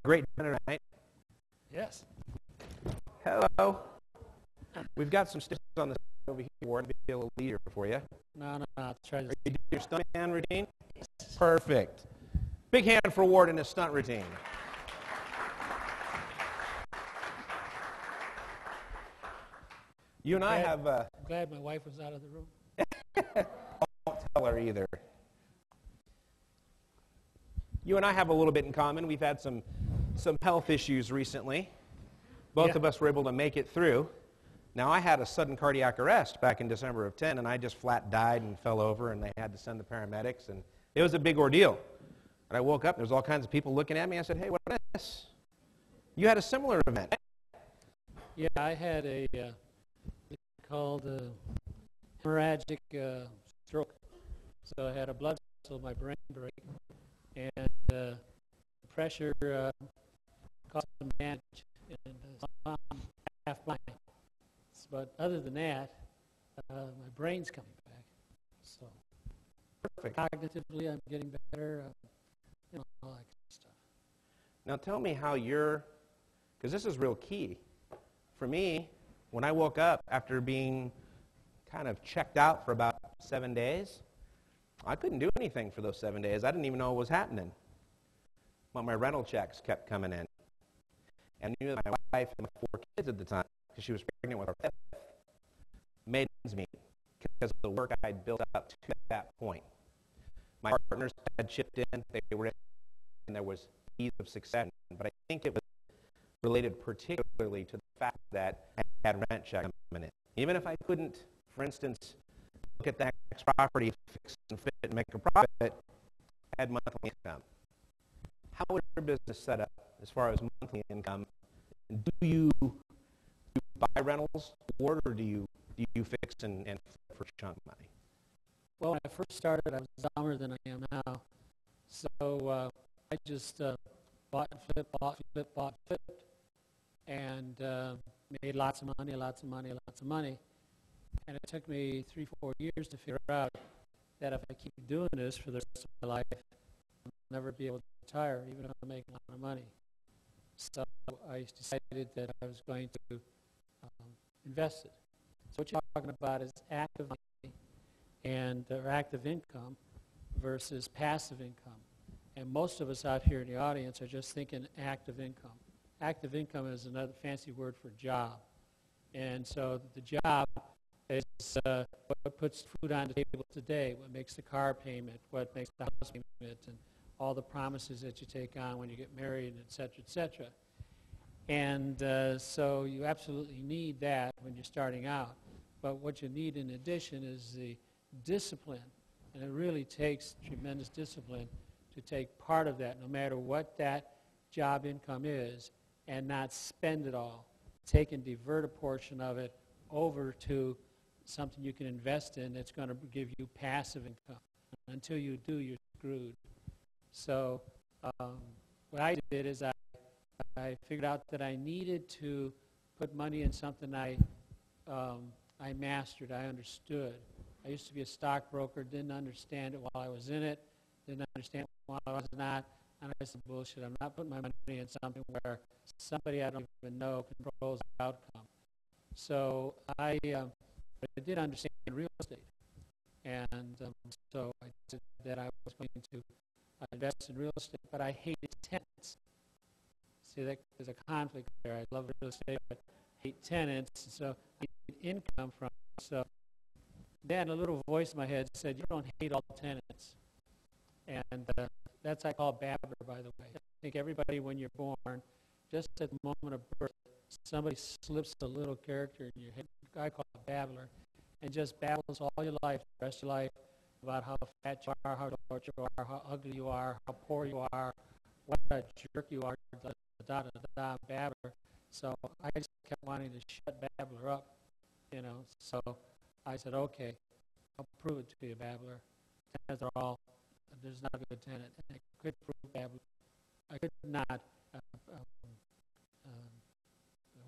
great dinner tonight. Yes. Hello. We've got some stitches on the side over here, Ward. Be a little easier for you. No, I'll try Are this. you doing your stuntman routine? Perfect. Big hand for Ward in his stunt routine. You and I have... I'm glad my wife was out of the room. Don't tell her either. You and I have a little bit in common. We've had some health issues recently. Both of us were able to make it through. Now, I had a sudden cardiac arrest back in December of 10, and I just flat died and fell over, and they had to send the paramedics, and it was a big ordeal. But I woke up, and there was all kinds of people looking at me. I said, hey, what is this? You had a similar event. Yeah, I had a called hemorrhagic stroke. So I had a blood vessel in my brain break, and pressure caused some damage, and so I'm half blind. But other than that, my brain's coming back. So Perfect. cognitively, I'm getting better. All that kind of stuff. Now tell me how because this is real key. For me, when I woke up after being kind of checked out for about 7 days, I couldn't do anything for those 7 days. I didn't even know what was happening. But my rental checks kept coming in. And I knew that my wife and my 4 kids at the time, because she was pregnant with our 5th, made ends meet because of the work I'd built up to that point. My partners had chipped in, they were in, and there was ease of success. But I think it was related particularly to the fact that I had rent checks coming in. Even if I couldn't, for instance, look at that next property, fix and fit and make a profit, I had monthly income. How is your business set up as far as monthly income? Do you buy rentals, or do you fix and flip for chunk money? Well, when I first started, I was dumber than I am now. So I just bought and flipped, bought, flip, bought, flipped, and made lots of money. And it took me 3-4 years to figure out that if I keep doing this for the rest of my life, I'll never be able to retire, even if I'm making a lot of money. So I decided that I was going to invest it. So what you're talking about is active money or active income versus passive income. And most of us out here in the audience are just thinking active income. Active income is another fancy word for job. And so the job is what puts food on the table today, what makes the car payment, what makes the house payment, and all the promises that you take on when you get married, et cetera, et cetera. And so you absolutely need that when you're starting out. But what you need in addition is the discipline. And it really takes tremendous discipline to take part of that, no matter what that job income is, and not spend it all. Take and divert a portion of it over to something you can invest in that's going to give you passive income. Until you do, you're screwed. So what I did is I figured out that I needed to put money in something I mastered, I understood. I used to be a stockbroker, didn't understand it while I was in it, didn't understand it while I was not, and I said, bullshit, I'm not putting my money in something where somebody I don't even know controls the outcome. So I did understand real estate, and so I said that I was going to invest in real estate, but I hated tenants. See, there's a conflict there. I love real estate, but hate tenants, so I need income from it. So then a little voice in my head said, you don't hate all tenants. And that's I call babbler, by the way. I think everybody, when you're born, just at the moment of birth, somebody slips a little character in your head. I call it babbler, and just babbles all your life, the rest of your life, about how fat you are, how short you are, how ugly you are, how poor you are, what a jerk you are, da-da-da-da, babbler. So I just kept wanting to shut babbler up, So I said, okay, I'll prove it to you, babbler. Tenants are all, there's not a good tenant. And I could prove babbler. I could not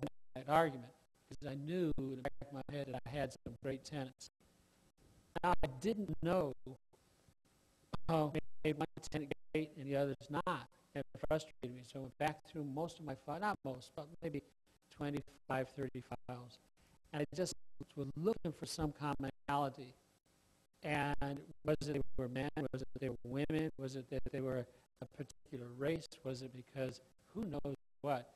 win that argument because I knew in the back of my head that I had some great tenants. Now, I didn't know how maybe one tenant great and the others not. It frustrated me. So I went back through most of my files, not most, but maybe 25, 30 files. And I just was looking for some commonality. And was it they were men? Was it they were women? Was it that they were a particular race? Was it because who knows what?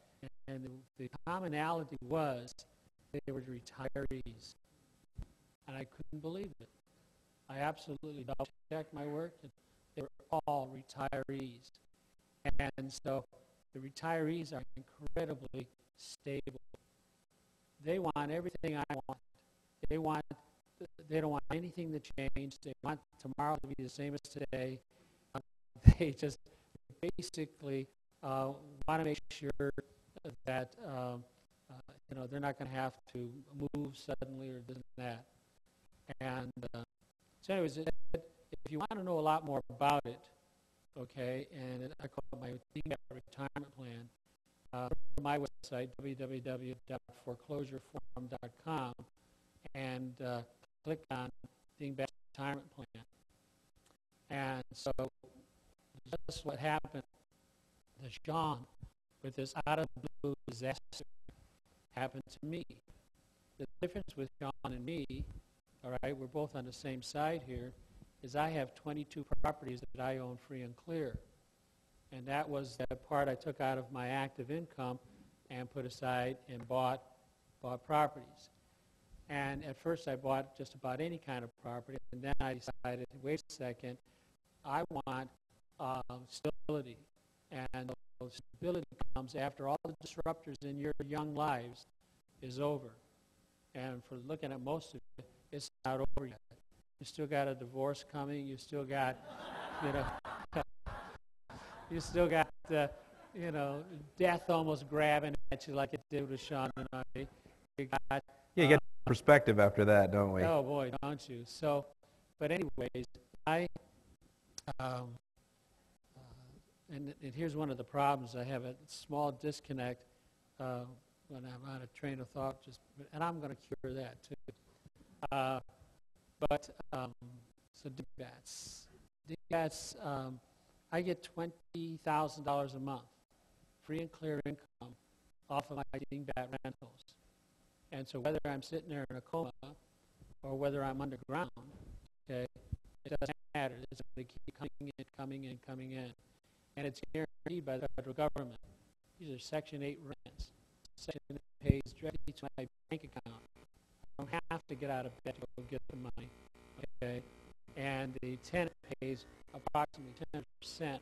And the commonality was they were retirees. And I couldn't believe it. I absolutely double-checked my work, and they were all retirees. And so the retirees are incredibly stable. They want everything I want. They don't want anything to change. They want tomorrow to be the same as today. They just basically want to make sure that they're not going to have to move suddenly or this and that. And so anyways, if you want to know a lot more about it, okay, and I call it my retirement plan, go to my website, www.foreclosureforum.com, and click on Dingbat Retirement Plan. And so that's what happened. The Sean, with this out-of-the-blue disaster, happened to me. The difference with Sean and me, all right, we're both on the same side here, is I have 22 properties that I own free and clear. And that was the part I took out of my active income and put aside and bought properties. And at first I bought just about any kind of property, and then I decided, wait a second, I want stability. And stability comes after all the disruptors in your young lives is over. And for looking at most of it, it's not over yet. You still got a divorce coming. You still got, death almost grabbing at you like it did with Sean and I. You got, You get perspective after that, don't we? Oh boy, don't you? So, but anyways, and here's one of the problems. I have a small disconnect when I'm on a train of thought, and I'm going to cure that too. So DBATs, I get $20,000 a month, free and clear income off of my DBAT rentals. And so whether I'm sitting there in a coma or whether I'm underground, okay, it doesn't matter. It's going to keep coming in. And it's guaranteed by the federal government. These are Section 8 rents. Section 8 pays directly to my bank account. I don't have to get out of bed to go get the money, okay? And the tenant pays approximately 10%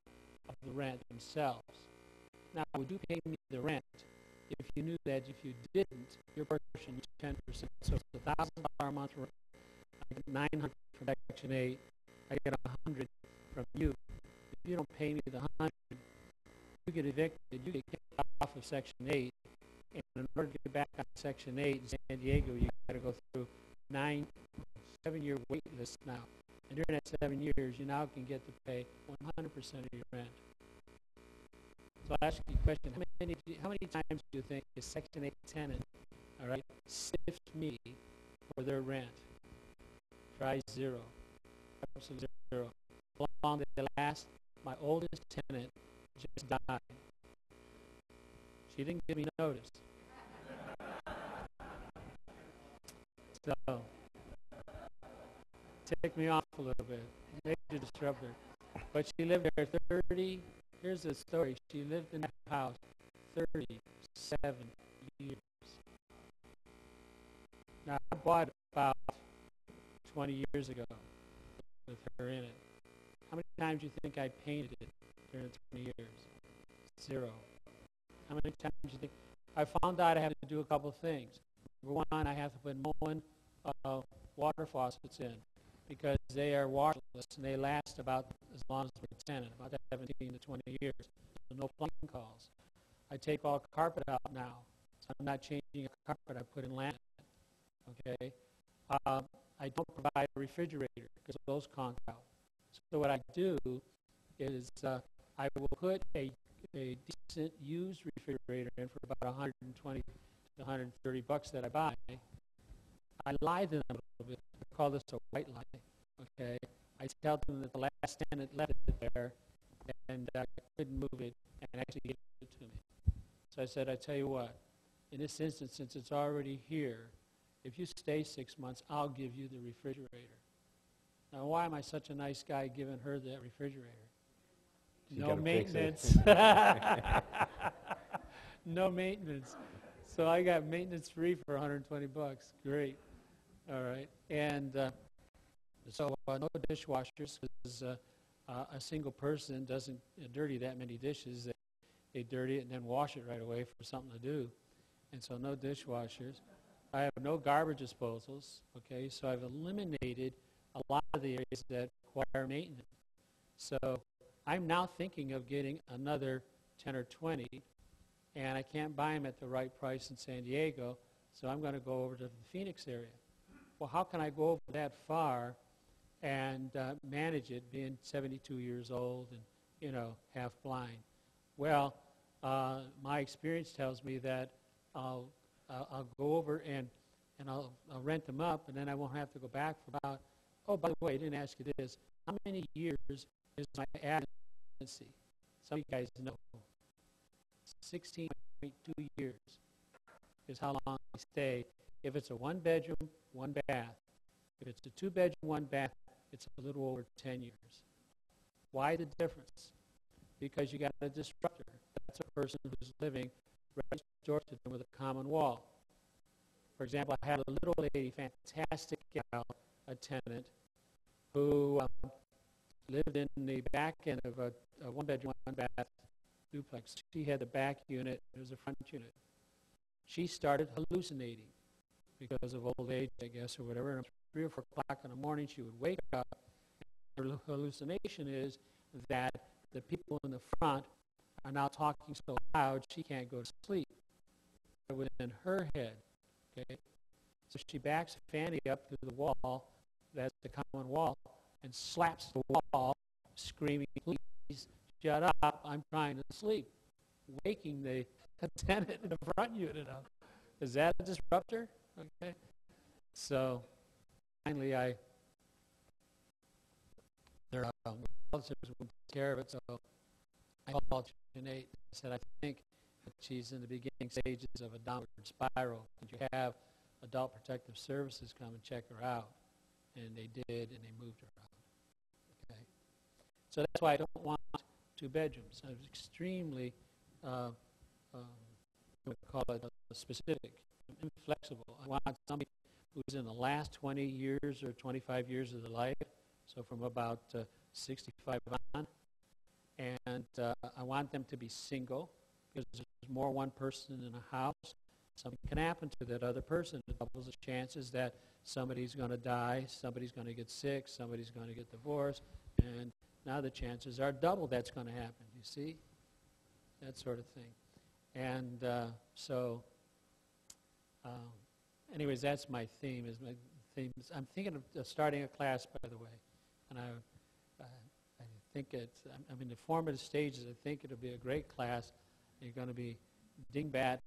of the rent themselves. Now, would you pay me the rent if you knew that if you didn't, your portion is 10%? So it's $1,000 a month rent. I get $900 from Section 8. I get $100 from you. If you don't pay me the $100, you get evicted. You get kicked off of Section 8. And in order to get back on Section 8 in San Diego, you got to go through 7-year wait list now. And during that 7 years, you now can get to pay 100% of your rent. So I'll ask you a question. How many times do you think a Section 8 tenant, all right, sifts me for their rent? Try zero. Absolutely zero. How long did they last? My oldest tenant just died. She didn't give me notice. So, ticked me off a little bit. Major disruptor. But she lived there 30, here's the story. She lived in that house 37 years. Now, I bought it about 20 years ago with her in it. How many times do you think I painted it during 20 years? Zero. How many times do you think? I found out I have to do a couple of things. Number one, I have to put Moen water faucets in because they are waterless and they last about as long as we're tenant, about 17 to 20 years. So no plumbing calls. I take all carpet out now. So I'm not changing a carpet. I put in laminate. Okay. I don't provide a refrigerator because those conk out. So what I do is I will put a decent used refrigerator in for about $120 to $130 that I buy. I lie to them a little bit. I call this a white lie. Okay. I tell them that the last tenant left it there, and I couldn't move it and actually give it to me. So I said, I tell you what, in this instance, since it's already here, if you stay 6 months, I'll give you the refrigerator. Now, why am I such a nice guy giving her that refrigerator? No maintenance. No maintenance. So I got maintenance free for 120 bucks. Great. All right. And so no dishwashers, because a single person doesn't dirty that many dishes. They dirty it and then wash it right away for something to do. And so no dishwashers. I have no garbage disposals. Okay, so I've eliminated a lot of the areas that require maintenance. So I'm now thinking of getting another 10 or 20, and I can't buy them at the right price in San Diego, so I'm going to go over to the Phoenix area. Well, how can I go over that far and manage it, being 72 years old and, you know, half blind? Well, my experience tells me that I'll go over and I'll rent them up, and then I won't have to go back for about, oh, by the way, I didn't ask you this. How many years is my agency? Some of you guys know. 16.2 years is how long I stay. If it's a one-bedroom, one bath. If it's a two-bedroom, one bath, it's a little over 10 years. Why the difference? Because you got a disruptor. That's a person who's living right next door to them with a common wall. For example, I had a little lady, fantastic gal, a tenant, who lived in the back end of a one-bedroom, one-bath duplex. She had the back unit. There was a front unit. She started hallucinating because of old age, I guess, or whatever. And at 3 or 4 o'clock in the morning, she would wake up. Her hallucination is that the people in the front are now talking so loud she can't go to sleep. Within her head, okay? So she backs Fanny up to the wall, that's the common wall, and slaps the wall, screaming, "Please shut up, I'm trying to sleep," waking the tenant in the front unit up. Is that a disruptor? Okay. So finally, their relatives would take care of it. So I called Sinead and said, I think that she's in the beginning stages of a downward spiral. Could you have Adult Protective Services come and check her out? And they did, and they moved her out. Okay. So that's why I don't want 2 bedrooms. I was extremely, call it specific, inflexible. I want somebody who's in the last 20 years or 25 years of their life, so from about 65 on. And I want them to be single, because there's more one person in a house. Something can happen to that other person. It doubles the chances that somebody's going to die, somebody's going to get sick, somebody's going to get divorced, and now the chances are double that's going to happen, you see? That sort of thing. And anyways, that's my theme. I'm thinking of starting a class, by the way, and I think I'm in the formative stages. I think it'll be a great class. You're going to be dingbat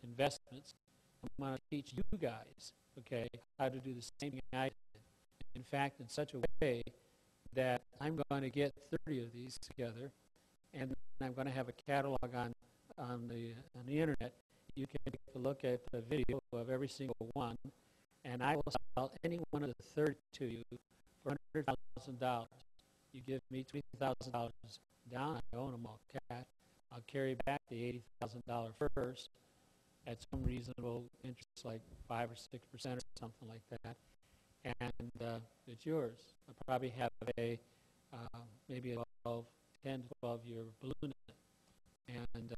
investments. I'm going to teach you guys, okay, how to do the same thing I did. In fact, in such a way that I'm going to get 30 of these together, and I'm going to have a catalog on the internet. You can take a look at the video of every single one, and I will sell any one of the 30 to you for $100,000. You give me $20,000 down, I own them all cash. I'll carry back the $80,000 first at some reasonable interest, like 5 or 6% or something like that, and it's yours. I'll probably have maybe a 10 to 12-year balloon in it. And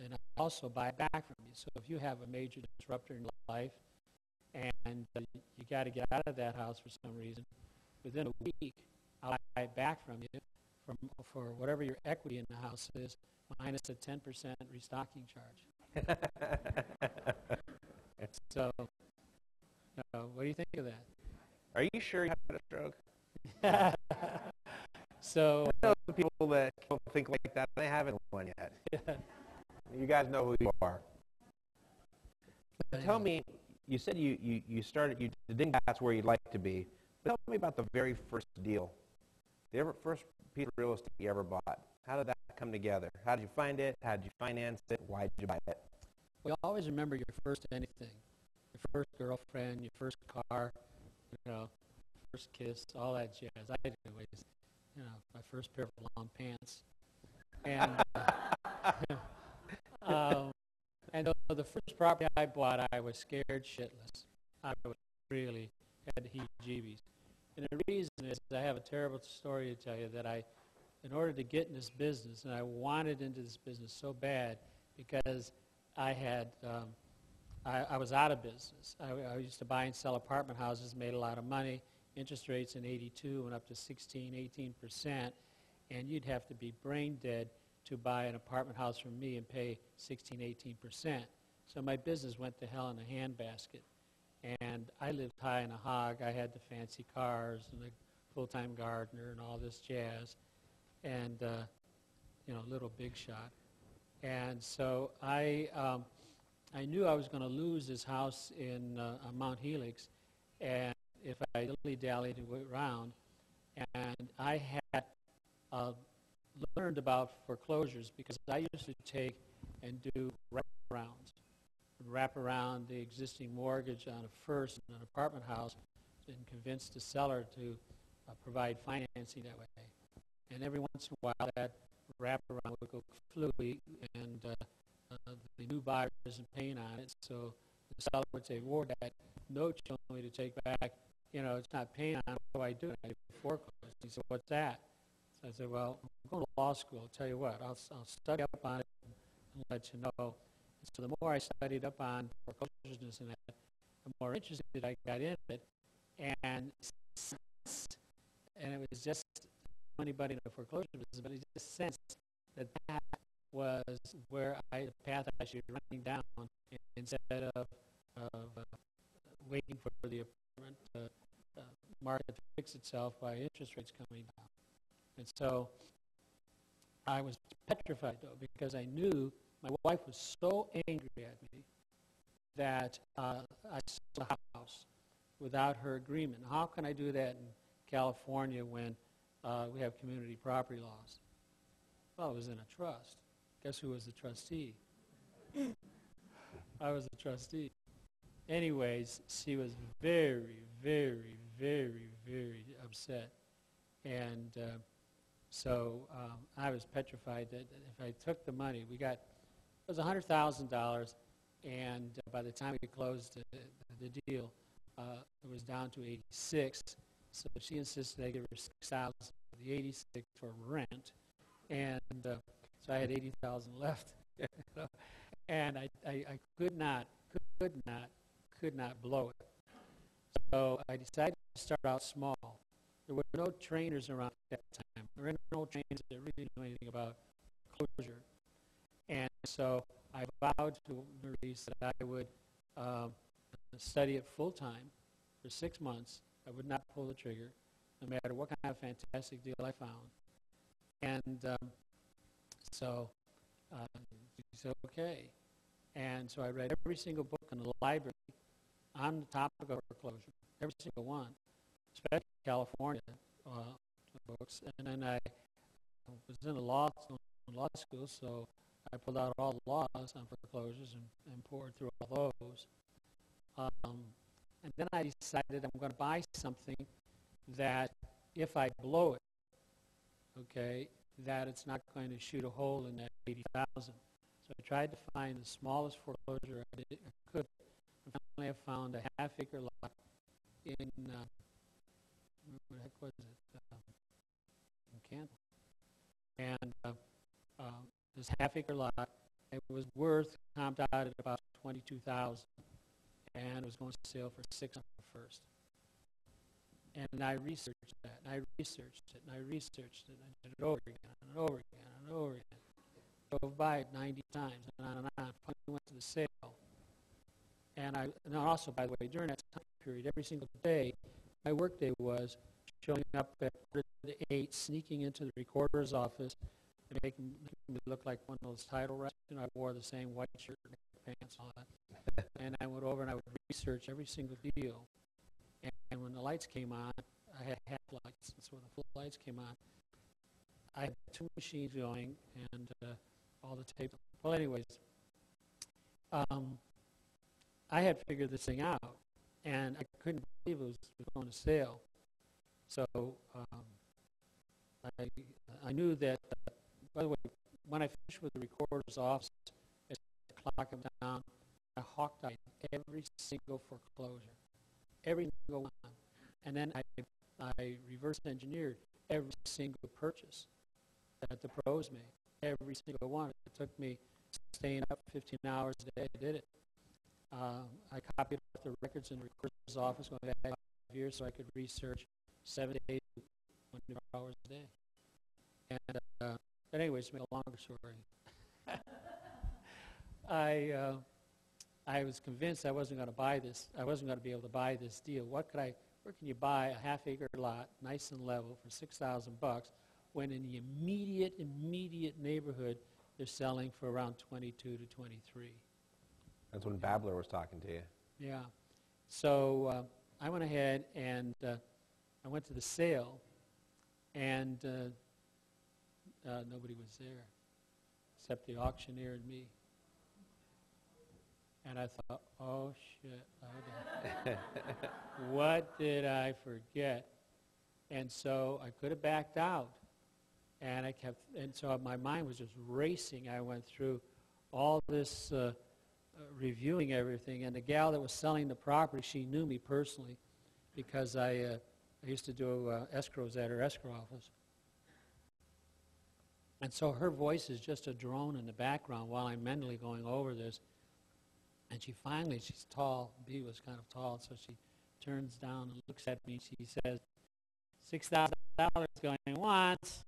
and I also buy it back from you. So if you have a major disruptor in your life and you got to get out of that house for some reason, within a week, I'll buy it back from you for whatever your equity in the house is, minus a 10% restocking charge. So, what do you think of that? Are you sure you had a stroke? So, I know the people that don't think like that, they haven't one yet. Yeah. You guys know who you are. Tell me, you said you started, you think that's where you'd like to be, but tell me about the very first deal. The first piece of real estate you ever bought. How did that come together? How did you find it? How did you finance it? Why did you buy it? We always remember your first anything, your first girlfriend, your first car, first kiss, all that jazz. I did anyways. My first pair of long pants. And and the first property I bought, I was scared shitless. I was really had the heebie-jeebies. And the reason is I have a terrible story to tell you that in order to get in this business, and I wanted into this business so bad because I had, I was out of business. I used to buy and sell apartment houses, made a lot of money. Interest rates in '82 went up to 16, 18%, and you'd have to be brain dead to buy an apartment house from me and pay 16, 18%. So my business went to hell in a handbasket. And I lived high in a hog. I had the fancy cars and the full-time gardener and all this jazz, and little big shot. And so I knew I was going to lose this house in on Mount Helix, and if I dilly-dallied around, and I had learned about foreclosures because I used to take and do wraparounds, wrap around the existing mortgage on a first in an apartment house and convince the seller to provide financing that way. And every once in a while that wraparound would go fluey, and the new buyer isn't paying on it, so the seller would say, Ward, that note you want me to take back, it's not paying on it. What do I do? I foreclose. He said, what's that? So I said, well, I'm going to law school. I'll tell you what, I'll study up on it and let you know. And so the more I studied up on foreclosures and that, the more interested I got in it. And it was just anybody in the foreclosure business, but it just sensed that was where the path I should be running down instead of waiting for the apartment market to fix itself by interest rates coming down. And so I was petrified, though, because I knew my wife was so angry at me that I sold the house without her agreement. How can I do that in California when we have community property laws? Well, it was in a trust. Guess who was the trustee? I was the trustee. Anyways, she was very, very, very, very upset. And so I was petrified that if I took the money, it was $100,000, and by the time we closed the deal, it was down to 86. So she insisted I give her 6,000 for the 86 for rent, and so I had 80,000 left. And I could not blow it. So I decided to start out small. There were no trainers around at that time. There were no trainers that really knew anything about closure. And so I vowed to Maurice that I would study it full-time for 6 months. I would not pull the trigger, no matter what kind of fantastic deal I found. And so he said, okay. And so I read every single book in the library on the topic of foreclosure, every single one, especially California books. And then I was in law school, so I pulled out all the laws on foreclosures and poured through all those. And then I decided I'm going to buy something that if I blow it, okay, that it's not going to shoot a hole in that 80,000. So I tried to find the smallest foreclosure I could. And finally I found a half-acre lot in, what the heck was it, in Canton. And this half-acre lot, it was worth, comped out at about $22,000, and it was going to sale for $600 first. And I researched that, and I researched it, and I researched it, and I did it over again, and over again, and over again. Drove by it 90 times, and on and on. Finally went to the sale. And also, by the way, during that time period, every single day, my work day was showing up at 8, sneaking into the recorder's office, and making me look like one of those title reps. I wore the same white shirt and pants and all that. And I went over and I would research every single deal. And when the lights came on, I had half lights, and so when the full lights came on, I had 2 machines going and all the tape. Well, anyways, I had figured this thing out, and I couldn't believe it was going to sale. So I knew that, by the way, when I finished with the recorder's office, I clocked them down. I hawk-eyed every single foreclosure, every single one. And then I reverse engineered every single purchase that the pros made, every single one. It took me staying up 15 hours a day. I did it. I copied off the records in the recorder's office going back 5 years so I could research 7 to 8 hours a day. And but anyways, to make a longer story, I was convinced I wasn't going to buy this. I wasn't going to be able to buy this deal. Where can you buy a half-acre lot, nice and level, for $6,000 when in the immediate neighborhood they're selling for around 22 to 23? That's when Babbler was talking to you. Yeah. So I went ahead and I went to the sale, and nobody was there except the auctioneer and me. And I thought, oh, shit, what did I forget? And so I could have backed out. And so my mind was just racing. I went through all this reviewing everything. And the gal that was selling the property, she knew me personally because I used to do escrows at her escrow office. And so her voice is just a drone in the background while I'm mentally going over this. And she's tall. B was kind of tall, so she turns down and looks at me. And she says, $6,000 going once,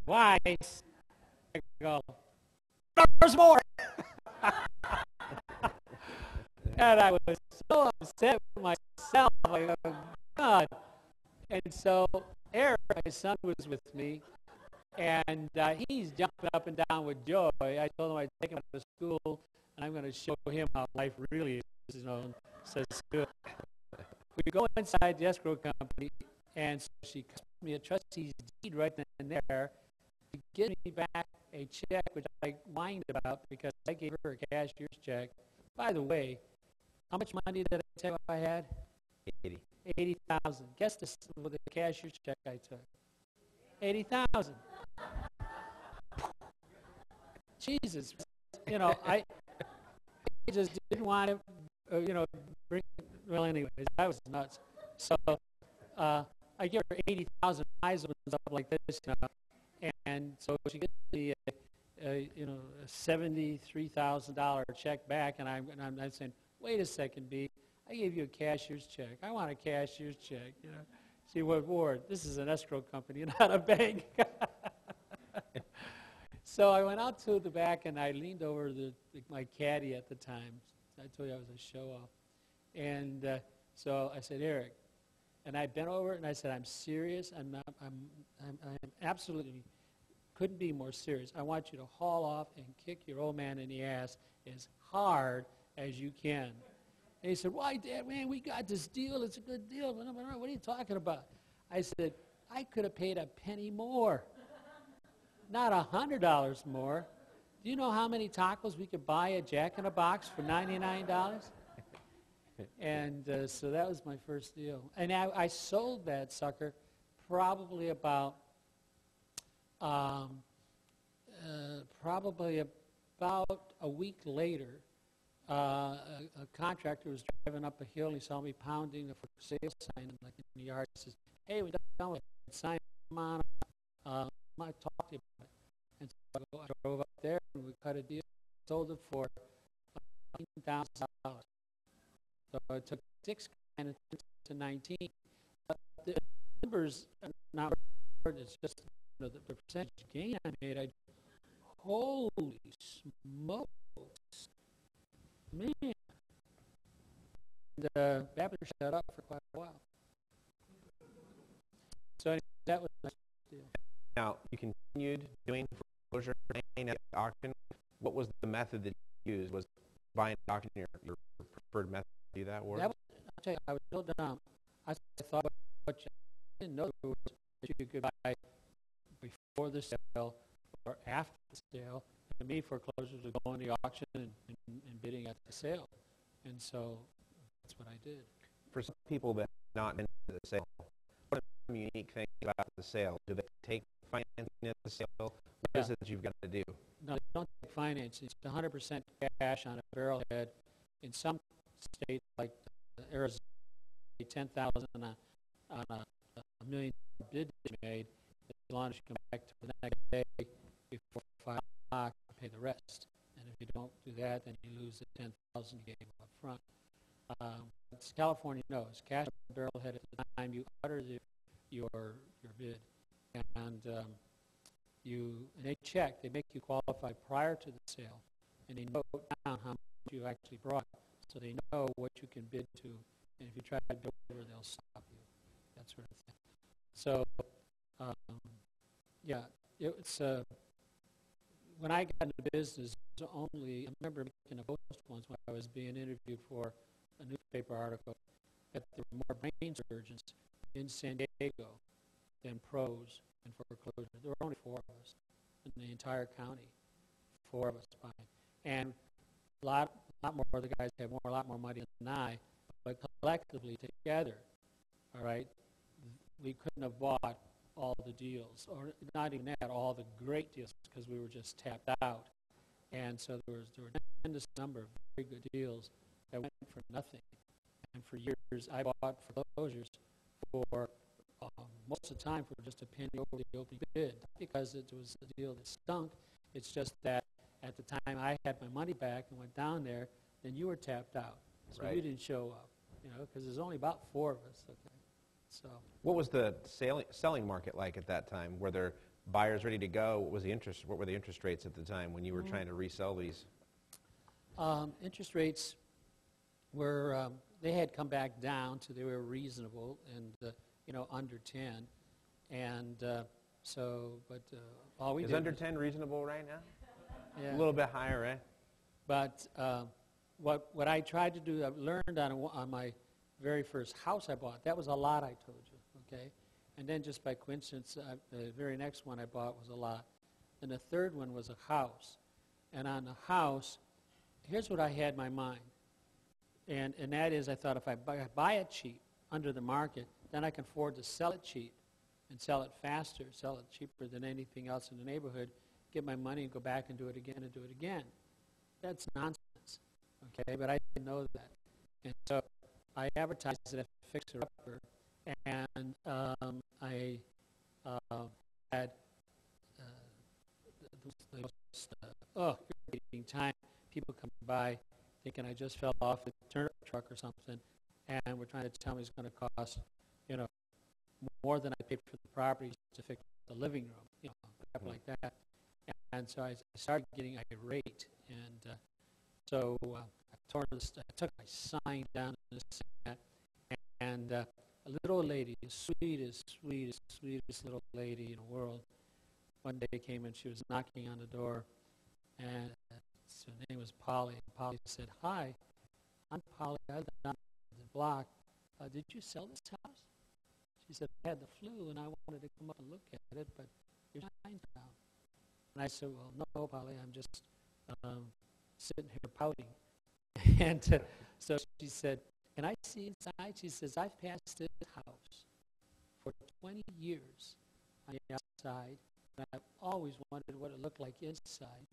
twice. I go, there's more. And I was so upset with myself. I go, God. And so Eric, my son, was with me, and he's jumping up and down with joy. I told him I'd take him to school, and I'm going to show him how life really is, says good. We go inside the escrow company, and so she cuts me a trustee's deed right then and there. She gives me back a check, which I whined about because I gave her a cashier's check. By the way, how much money did I tell you I had? 80. 80,000. Guess the cashier's check I took. 80,000. Jesus, I just didn't want to, bring. Well, anyways, I was nuts. So I give her 80,000. Eyes opens up like this, and so she gets the, $73,000 check back, and I'm saying, wait a second, B. I gave you a cashier's check. I want a cashier's check. See what, Ward? This is an escrow company, not a bank. So I went out to the back, and I leaned over my caddy at the time. I told you I was a show-off. And so I said, Eric, and I bent over and I said, I'm serious. I'm absolutely couldn't be more serious. I want you to haul off and kick your old man in the ass as hard as you can. And he said, why, Dad, man, we got this deal. It's a good deal. What are you talking about? I said, I could have paid a penny more. Not $100 more. Do you know how many tacos we could buy at Jack in the Box for $99? And so that was my first deal. And I sold that sucker probably about a week later. A contractor was driving up a hill, and he saw me pounding a for sale sign in the yard. He says, hey, we done with it. Sign, come on. I want to talk to you about it. And so I drove up there, and we cut a deal. Sold it for $19,000. So it took 6 and to 19. But the numbers are not, it's just the percentage gain I made. Holy smokes. Man. And Babbitt shut up for quite a while. So anyway, that was my deal. Now, you continued doing foreclosure at the auction. What was the method that you used? Was buying the auction your preferred method to do that work? I'll tell you, I was so dumb. I thought, what didn't know that you could buy before the sale or after the sale. To me, foreclosures would go in the auction and bidding at the sale. And so that's what I did. For some people that have not been to the sale, what are some unique things about the sale? Do they take financing at the sale? What is it that you've got to do? No, they don't take financing. It's 100% cash on a barrelhead. In some states, like Arizona, 10,000 on a $1 million bid that you made, as long as you come back to the next day before 5 o'clock to pay the rest. And if you don't do that, then you lose the 10,000 you gave up front. California knows cash on a barrelhead at the time you utter your bid, and they check. They make you qualify prior to the sale, and they note down how much you actually brought, so they know what you can bid to. And if you try to bid over, they'll stop you. That sort of thing. So, it's when I got into business, I remember making a post once when I was being interviewed for a newspaper article that there were more brain surgeons in San Diego than pros in foreclosure. There were only 4 of us in the entire county, 4 of us buying. And a lot more of the guys had a lot more money than I, but collectively together, all right, we couldn't have bought all the deals, or not even that, all the great deals, because we were just tapped out. And so there were a tremendous number of very good deals that went for nothing. And for years, I bought foreclosures for most of the time for just a penny over the opening bid, not because it was a deal that stunk. It's just that at the time I had my money back and went down there, then you were tapped out. So Right. you didn't show up, because there's only about 4 of us. Okay. So What was the selling market like at that time? Were there buyers ready to go? What were the interest rates at the time when you were trying to resell these? interest rates were, they had come back down to they were reasonable and, under 10. And all we Is did under was, 10 reasonable right now? yeah. A little bit higher, right? But what I tried to do, I learned on my very first house I bought. That was a lot, I told you, okay? And then just by coincidence, the very next one I bought was a lot. And the third one was a house. And on the house, here's what I had in my mind. And that is, I thought if I buy it cheap under the market, then I can afford to sell it cheap and sell it faster, sell it cheaper than anything else in the neighborhood, get my money and go back and do it again and do it again. That's nonsense, okay? But I didn't know that. And so I advertised it as a fixer-upper, and I had the most irritating time. People come by thinking I just fell off a turnip truck or something, and were trying to tell me it's going to cost, more than I paid for the property to fix the living room, crap like that. And so I started getting irate, and so I took my sign down in the Senate, and a little lady, the sweetest little lady in the world, one day came and she was knocking on the door, and her name was Polly. And Polly said, "Hi, I'm Polly. I live down the block. Did you sell this house?" She said, "I had the flu and I wanted to come up and look at it, but your sign's down." And I said, "Well, no, Polly, I'm just sitting here pouting." And so she said, "Can I see inside?" She says, "I've passed this house for 20 years on the outside, and I've always wondered what it looked like inside.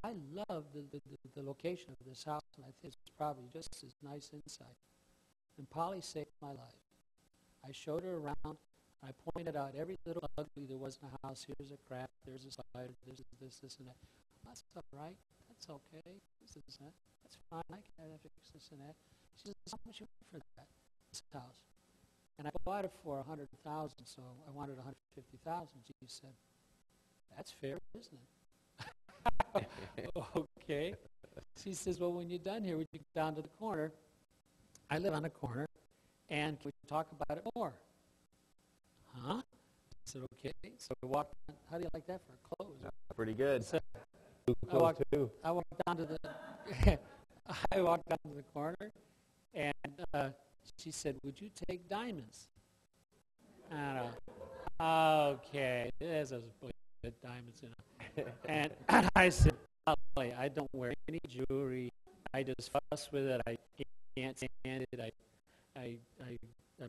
I love the location of this house, and I think it's probably just as nice inside." And Polly saved my life. I showed her around. I pointed out every little ugly there was in the house. Here's a crack, there's a spider, there's this, and that. "That's all right. That's okay. This and that. That's fine. I can fix this and that." She says, "How much you want for that, this house?" And I bought it for $100,000, so I wanted $150,000. She said, "That's fair, isn't it?" Okay. She says, "Well, when you're done here, would you go down to the corner? I live on the corner, and can we talk about it more?" "Huh?" I said, "Okay." So we walked. How do you like that for a close? Pretty good. So I walked down to the I walked down to the corner, and she said, "Would you take diamonds?" I know. Okay, there's those diamonds in it. And I said, Polly, I don't wear any jewelry. I just fuss with it. I can't stand it. I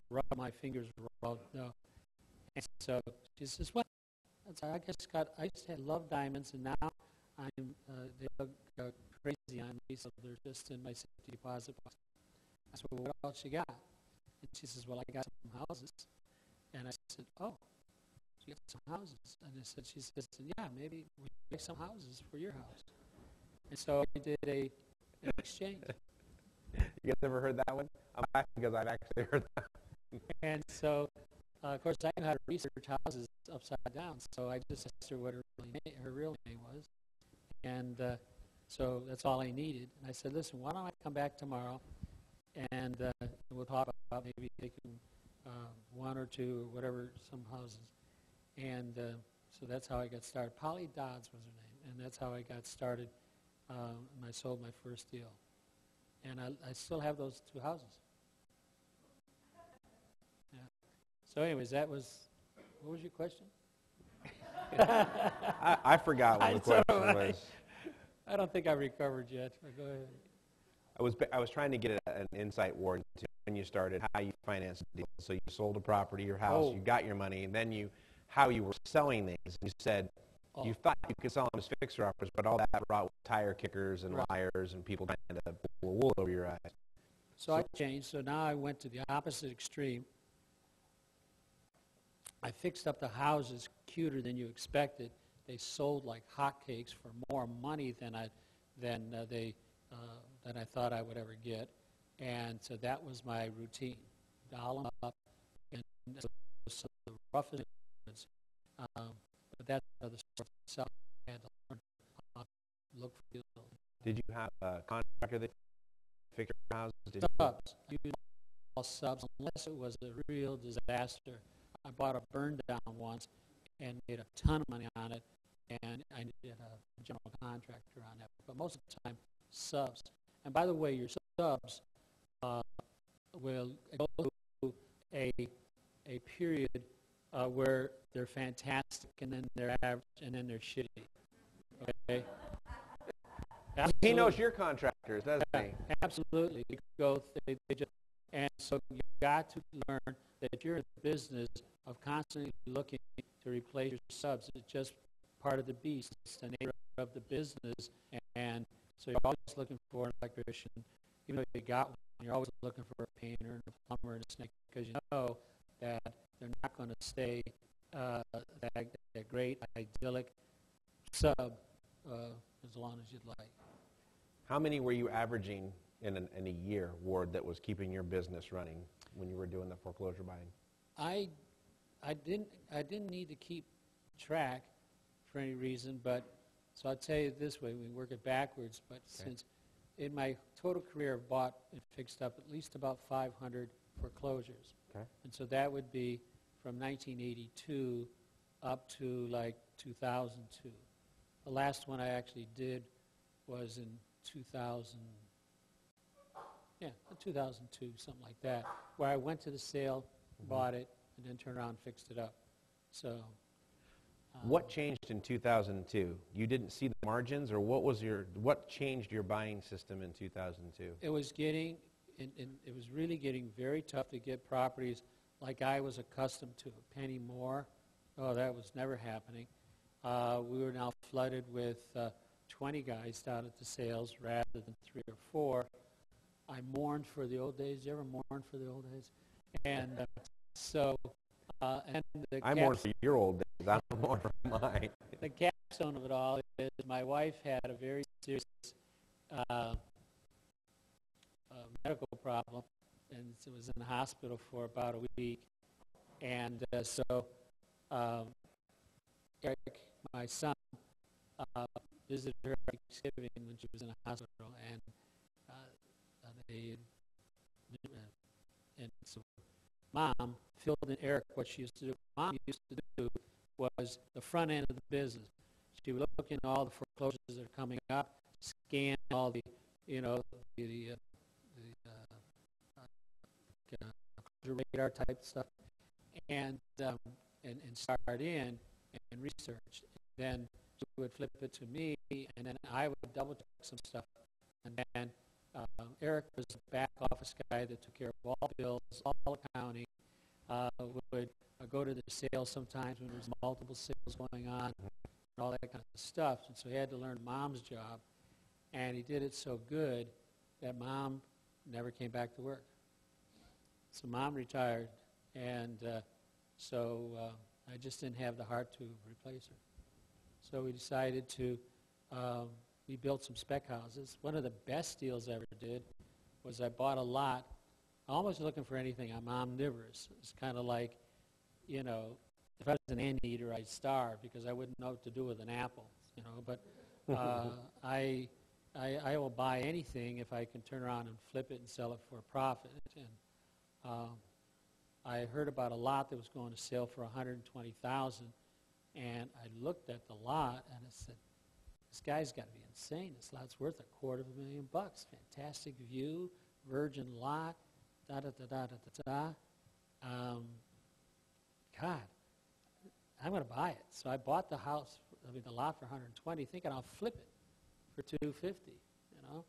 rub my fingers raw. No. And so she says, well, I just had love diamonds, and now they look crazy on me, so they're just in my safety deposit box. I said, well, what else you got? And she says, well, I got some houses. And I said, oh, you got some houses? And she says, yeah, maybe we make some houses for your house. And so we did an exchange. You guys ever heard that one? I'm laughing because I've actually heard that. And so, of course, I knew how to research houses upside down, so I just asked her what her real name was. And so that's all I needed. And I said, listen, why don't I come back tomorrow, and we'll talk about maybe taking one or two or whatever, some houses. And so that's how I got started. Polly Dodds was her name, and that's how I got started. And I sold my first deal. And I still have those two houses. Yeah. So anyways, what was your question? I forgot what the question was. I don't think I recovered yet. Go ahead. I was trying to get an insight, Ward, into when you started, how you financed the deal. So you sold a property, your house, you got your money, and then how you were selling things. You said you thought you could sell them as fixer-uppers, but all that brought with tire kickers and liars and people trying to pull wool over your eyes. So I changed. So now I went to the opposite extreme. I fixed up the houses cuter than you expected. They sold like hotcakes for more money than I thought I would ever get, and so that was my routine. Doll them up, and so the roughest, but that's another sort of self. I had to learn how to look for deals. Did you have a contractor that fixed your houses? Subs. You all subs, unless it was a real disaster. I bought a burn down once and made a ton of money on it, and I needed a general contractor on that. But most of the time, subs. And by the way, your subs will go through a period where they're fantastic, and then they're average, and then they're shitty. Okay. He knows your contractors, doesn't he? Absolutely. And so you got to learn that if you're in the business of constantly looking to replace your subs, it's just part of the beast. It's the nature of the business. And so you're always looking for an electrician. Even though you got one, you're always looking for a painter and a plumber and a snake, because you know that they're not going to stay that great, idyllic sub as long as you'd like. How many were you averaging in a year, Ward, that was keeping your business running when you were doing the foreclosure buying? I didn't need to keep track for any reason, but so I'll tell you this way, we work it backwards, but since in my total career I've bought and fixed up at least about 500 foreclosures. Okay. And so that would be from 1982 up to like 2002. The last one I actually did was in 2002, something like that, where I went to the sale, bought it, and then turned around and fixed it up. So, what changed in 2002? You didn't see the margins, or what changed your buying system in 2002? It was really getting very tough to get properties like I was accustomed to. A penny more, oh, that was never happening. We were now flooded with 20 guys down at the sales rather than 3 or 4. I mourned for the old days. You ever mourn for the old days? And I mourn for your old days. I don't mourn for mine. The capstone of it all is my wife had a very serious medical problem, and it was in the hospital for about a week. And so Eric, my son, visited her at Thanksgiving when she was in the hospital, and and so Mom filled in Eric what she used to do. Mom used to do was the front end of the business. She would look into all the foreclosures that are coming up, scan all the radar type stuff, and start in and research. Then she would flip it to me, and then I would double check some stuff. And then Eric was the back office guy that took care of all bills, all accounting. Would go to the sales sometimes when there was multiple sales going on, and all that kind of stuff. And so he had to learn Mom's job, and he did it so good that Mom never came back to work. So Mom retired, and so I just didn't have the heart to replace her. So we decided to, we built some spec houses. One of the best deals I ever did was I bought a lot. I was looking for anything. I'm omnivorous. It's kind of like, you know, if I was an anteater, I'd starve because I wouldn't know what to do with an apple, you know. But I will buy anything if I can turn around and flip it and sell it for a profit. And I heard about a lot that was going to sell for $120,000, and I looked at the lot and I said, "This guy's got to be insane. This lot's worth $250,000. Fantastic view, virgin lot, da da da da da da da." God, I'm going to buy it. So I bought the lot for $120,000, thinking I'll flip it for $250,000, you know.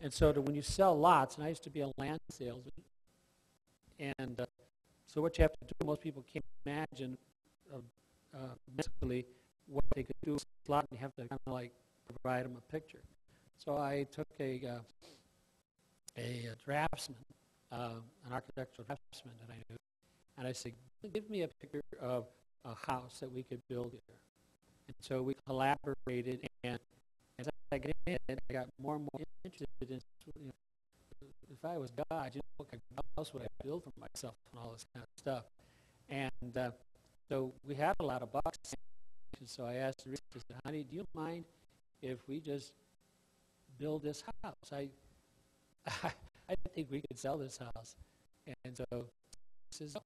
And so when you sell lots, and I used to be a land salesman, and so what you have to do, most people can't imagine mentally what they could do with a lot, and you have to kind of like provide them a picture. So I took a draftsman, an architectural draftsman that I knew, and I said, "Give me a picture of a house that we could build here." And so we collaborated, and as I got in, I got more and more interested in, you know, if I was God, you know, what kind of house would I build for myself and all this kind of stuff. And so we had a lot of bucks. So I asked Teresa, I said, "Honey, do you mind if we just build this house? I think we could sell this house." And so she says,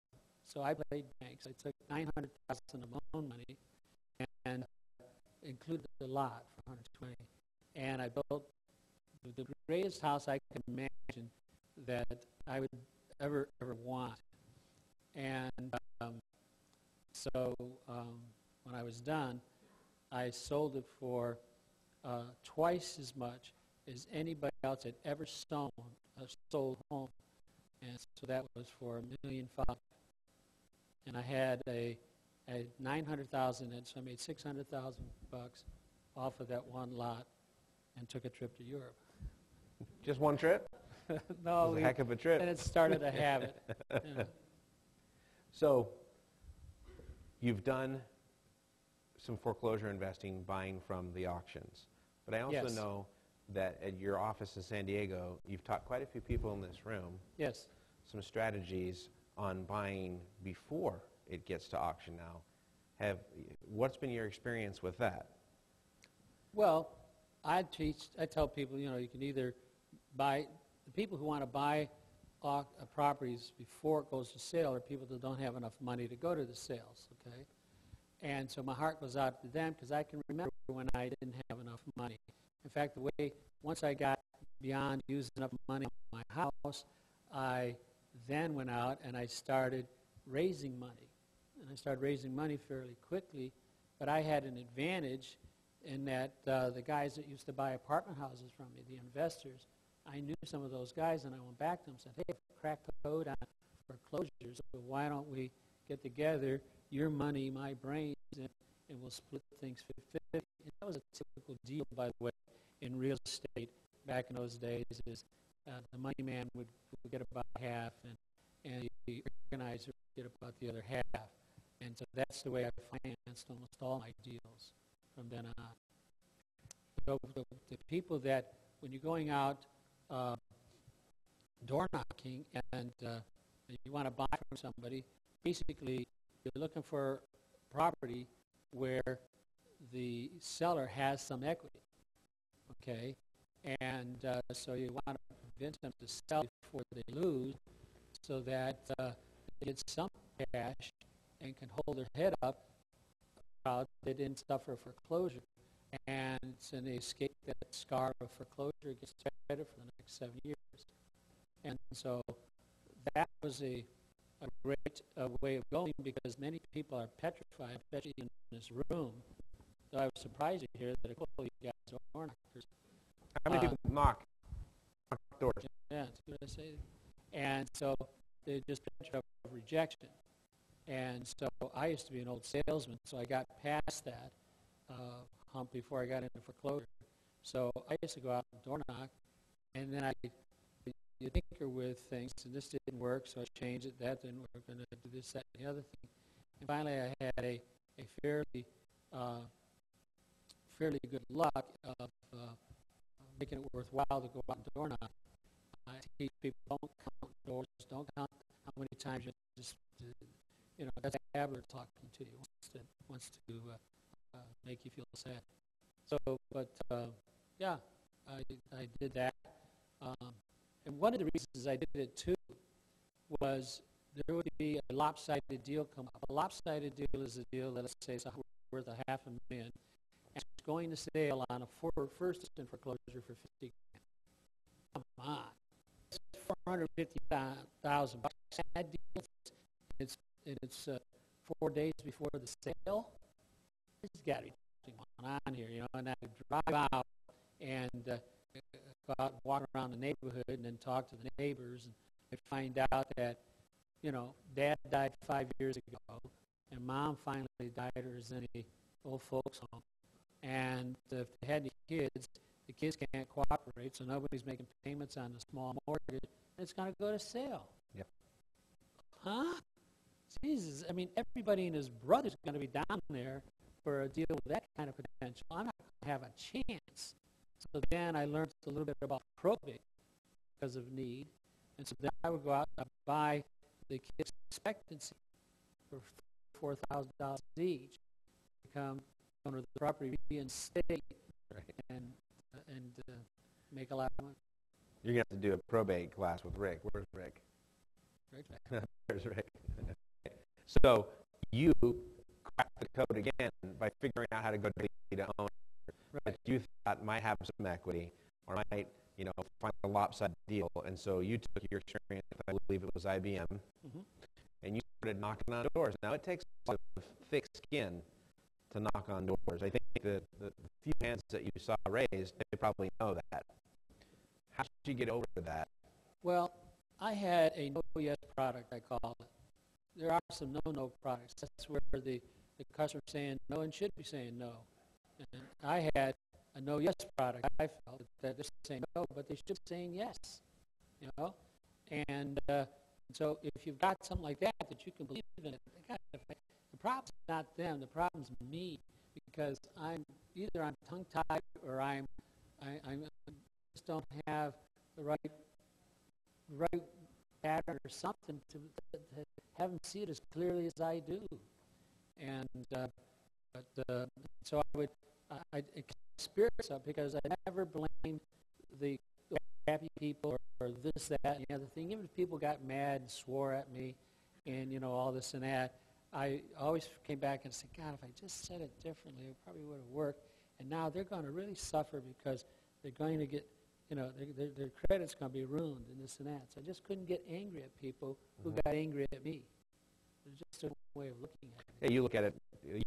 so I played banks. I took $900,000 of my own money and included the lot for $120,000. And I built the greatest house I could imagine that I would ever want. And so when I was done, I sold it for twice as much as anybody else had ever sold home. And so that was for $1.5 million. And I had a $900,000 in it, so I made $600,000 off of that one lot and took a trip to Europe. Just one trip? No, it was a heck of a trip. And it started a habit. You know. So you've done some foreclosure investing, buying from the auctions. But I also know that at your office in San Diego, you've taught quite a few people in this room some strategies on buying before it gets to auction now. What's been your experience with that? Well, I tell people, you know, you can either buy, the people who want to buy properties before it goes to sale are people that don't have enough money to go to the sales, okay? And so my heart goes out to them because I can remember when I didn't have enough money. In fact, once I got beyond using up money on my house, I then went out and I started raising money. And I started raising money fairly quickly, but I had an advantage in that the guys that used to buy apartment houses from me, the investors, I knew some of those guys, and I went back to them and said, "Hey, I've cracked the code on foreclosures, so why don't we get together, your money, my brains, and we'll split things 50-50. And that was a typical deal, by the way, in real estate back in those days, is the money man would get about half, and the organizer would get about the other half. And so that's the way I financed almost all my deals from then on. So the people that, when you're going out door knocking and you want to buy from somebody, basically you're looking for property where the seller has some equity, okay? And so you want to convince them to sell before they lose so that they get some cash and can hold their head up proud they didn't suffer foreclosure. And so they escape that scar of foreclosure, gets credit for the next 7 years. And so that was a a great way of going because many people are petrified, especially in this room. So I was surprised to hear that a couple of you guys are door knockers. How many people knock doors? Yeah, that's what I say. And so they just petrified of rejection. And so I used to be an old salesman, so I got past that hump before I got into foreclosure. So I used to go out and door knock, and then you tinker with things, and this didn't work, so I changed it. That didn't work, and I did this, that, and the other thing. And finally, I had a fairly good luck of making it worthwhile to go out and door knock. I teach people don't count doors, don't count how many times you just, that's a gambler talking to you, wants to make you feel sad. So, but yeah, I did that. And one of the reasons I did it too was there would be a lopsided deal come up. A lopsided deal is a deal that, let's say, is worth $500,000, and it's going to sale on a first in foreclosure for $50,000. Come on, it's $450,000. That deal, it's 4 days before the sale. There's got to be something going on here, And I would drive out and go out and walk around the neighborhood and then talk to the neighbors, and I find out that, Dad died 5 years ago, and Mom finally died at her Zenny old folks home. And if they had any kids, the kids can't cooperate, so nobody's making payments on the small mortgage, and it's going to go to sale. Yep. Huh? Jesus, I mean, everybody and his brother's going to be down there for a deal with that kind of potential. I'm not going to have a chance. So then I learned a little bit about probate because of need. And so then I would go out and buy the kids' expectancy for $4,000 each, become owner of the property, reinstate, right, and make a lot of money. You're going to have to do a probate class with Rick. Where's Rick? Right. There's Rick. So you cracked the code again by figuring out how to go to own that you thought might have some equity or might, find a lopsided deal. And so you took your experience, I believe it was IBM, and you started knocking on doors. Now, it takes a lot of thick skin to knock on doors. I think the few hands that you saw raised, they probably know that. How did you get over that? Well, I had a no-yes product, I call it. There are some no-no products. That's where the customer saying no and should be saying no. And I had a no-yes product. I felt that they're saying no, but they should be saying yes, And so if you've got something like that you can believe in it, the problem's not them. The problem's me, because I'm tongue-tied or I just don't have the right pattern or something to have them see it as clearly as I do. And so I spirits up because I never blamed the happy people or this, that, and the other thing. Even if people got mad and swore at me and, all this and that, I always came back and said, God, if I just said it differently, it probably would have worked. And now they're going to really suffer because they're going to get, their credit's going to be ruined and this and that. So I just couldn't get angry at people who got angry at me. It's just a way of looking at it. Yeah, you look at it,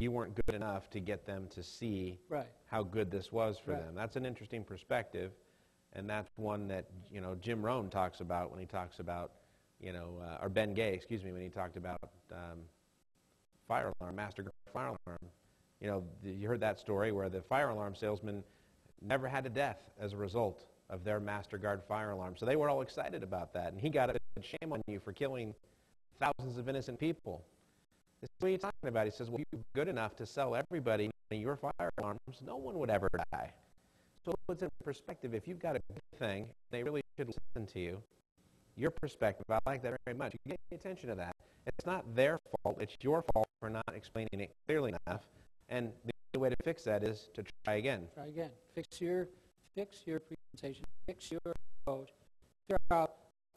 you weren't good enough to get them to see how good this was for them. That's an interesting perspective, and that's one that, Jim Rohn talks about when he talks about, or Ben Gay, excuse me, when he talked about fire alarm, master fire alarm. You heard that story where the fire alarm salesman never had a death as a result of their MasterGuard fire alarm. So they were all excited about that, and he got a shame on you for killing thousands of innocent people. This is what are you talking about? He says, well, you're good enough to sell everybody your fire alarms. No one would ever die. So it's in perspective. If you've got a good thing, they really should listen to you. Your perspective, I like that very much. You pay attention to that. It's not their fault. It's your fault for not explaining it clearly enough. And the only way to fix that is to try again. Try again. Fix your presentation. Fix your approach. I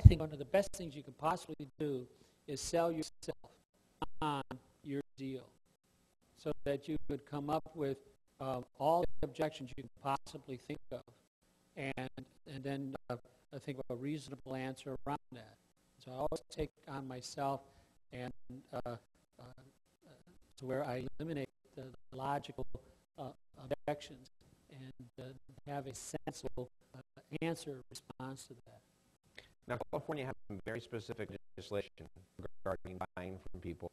think one of the best things you could possibly do is sell yourself on your deal, so that you could come up with all the objections you could possibly think of, and then think of a reasonable answer around that. So I always take on myself and to where I eliminate the logical objections and have a sensible answer response to that. Now, California has some very specific legislation regarding buying from people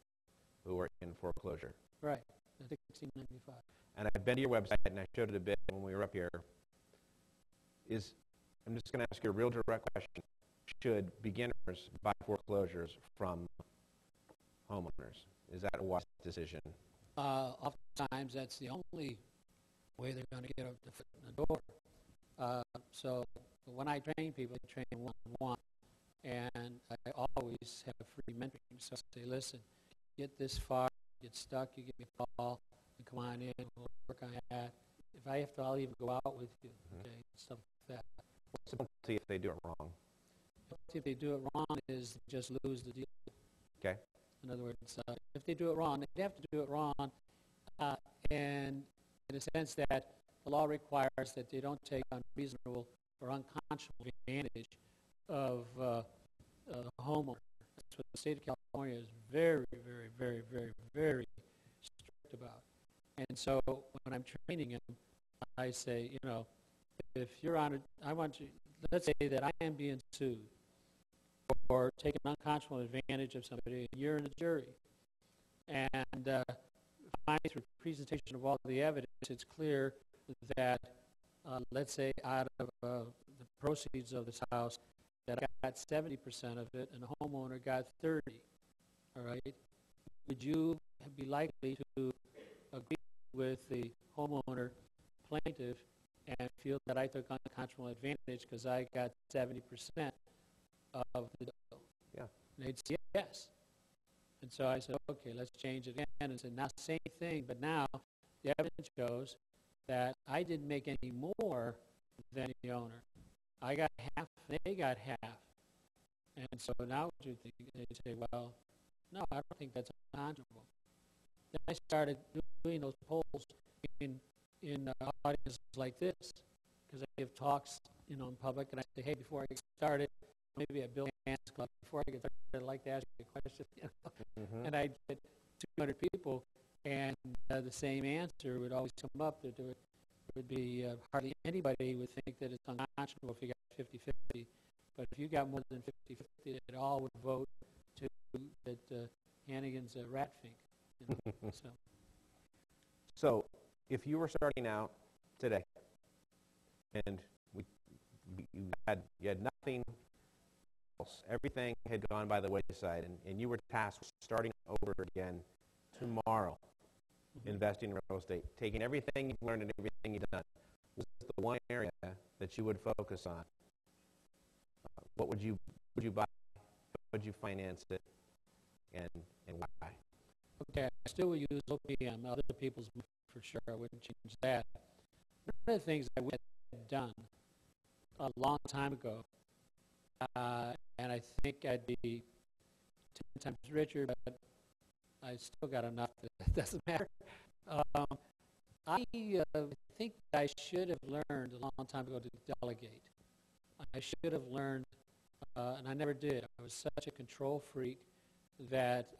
who are in foreclosure. Right, I think 1695. And I've been to your website, and I showed it a bit when we were up here. I'm just going to ask you a real direct question. Should beginners buy foreclosures from homeowners? Is that a wise decision? Oftentimes, that's the only way they're going to get the foot in the door. So when I train people, I train one-on-one, and I always have free mentoring. So I say, listen, get this far, get stuck, you give me a call, and come on in, we'll work on that. If I have to, I'll even go out with you, okay, stuff like that. What's the penalty if they do it wrong? If they do it wrong is they just lose the deal. Okay. In other words, if they do it wrong, they have to do it wrong, and in a sense that the law requires that they don't take unreasonable or unconscionable advantage of the homeowner. That's what the state of California is very, very, very, very, very strict about. And so when I'm training them, I say, if you're on let's say that I am being sued or taking unconscionable advantage of somebody, and you're in the jury. And finally, through presentation of all the evidence, it's clear that, let's say, out of the proceeds of this house, that I got 70% of it, and the homeowner got 30. All right? Would you be likely to agree with the homeowner plaintiff and feel that I took unconscionable advantage because I got 70% of the deal? Yeah. And they'd say yes. And so I said, okay, let's change it again. And said, now same thing, but now the evidence shows that I didn't make any more than the owner. I got half, they got half. And so now what do you think? They say, well, no, I don't think that's unconscionable. Then I started doing those polls in audiences like this, because I give talks, in public, and I say, hey, before I get started, maybe at Bill Hans Club, before I get started, I'd like to ask you a question. And I'd get 200 people, and the same answer would always come up. That there would be hardly anybody would think that it's unconscionable if you got 50-50. But if you got more than 50-50, it all would vote to that Hanigan's a rat fink. So if you were starting out today, and you had nothing else, everything had gone by the wayside, and you were tasked with starting over again tomorrow, investing in real estate, taking everything you've learned and everything you've done, what's the one area that you would focus on? What would you buy? How would you finance it? And why? Okay, I still would use OPM, other people's money for sure. I wouldn't change that. One of the things I would have done a long time ago, and I think I'd be 10 times richer, but I still got enough that it doesn't matter. I think I should have learned a long time ago to delegate. I should have learned, and I never did. I was such a control freak that,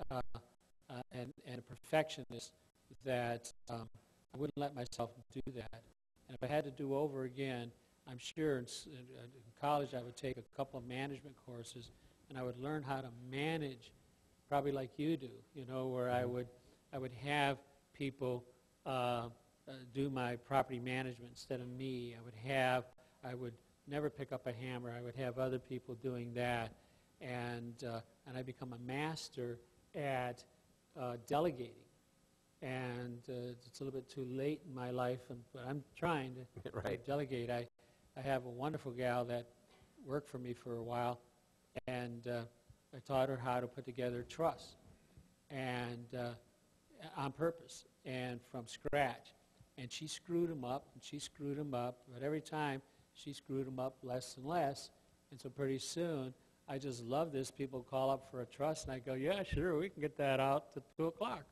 and a perfectionist that I wouldn't let myself do that. And if I had to do over again, I'm sure in college I would take a couple of management courses, and I would learn how to manage, probably like you do, where I would have people do my property management instead of me. I would never pick up a hammer. I would have other people doing that, and I become a master at delegating. And it's a little bit too late in my life, but I'm trying to delegate. I have a wonderful gal that worked for me for a while, and I taught her how to put together trusts, and on purpose and from scratch. And she screwed them up, and she screwed them up, but every time she screwed them up less and less. And so pretty soon, I just love this. People call up for a trust, and I go, yeah, sure, we can get that out to 2 o'clock,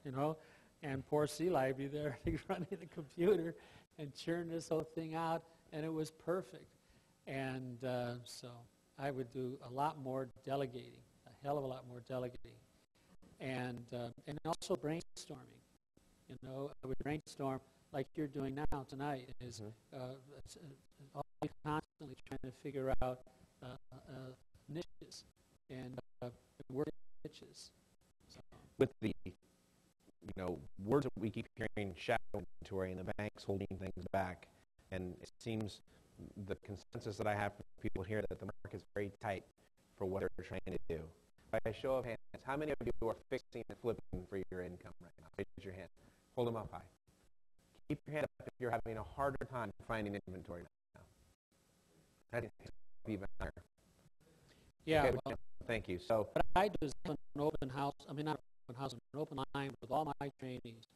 And poor Eli be there running the computer and churn this whole thing out, and it was perfect. And so I would do a lot more delegating, a hell of a lot more delegating. and also brainstorming. You know, I would brainstorm like you're doing now tonight. Is always constantly trying to figure out niches and work niches. So. With the, words that we keep hearing, shadow inventory, and the banks holding things back, and it seems the consensus that I have from people here that the market is very tight for what they're trying to do. By a show of hands, how many of you are fixing and flipping for your income right now? Raise your hand. Hold them up high. Keep your hand up if you're having a harder time finding inventory right now. That's even higher. Yeah. Okay, well, thank you. So what I do is an open house. I mean, not an open house, an open line with all my trainees.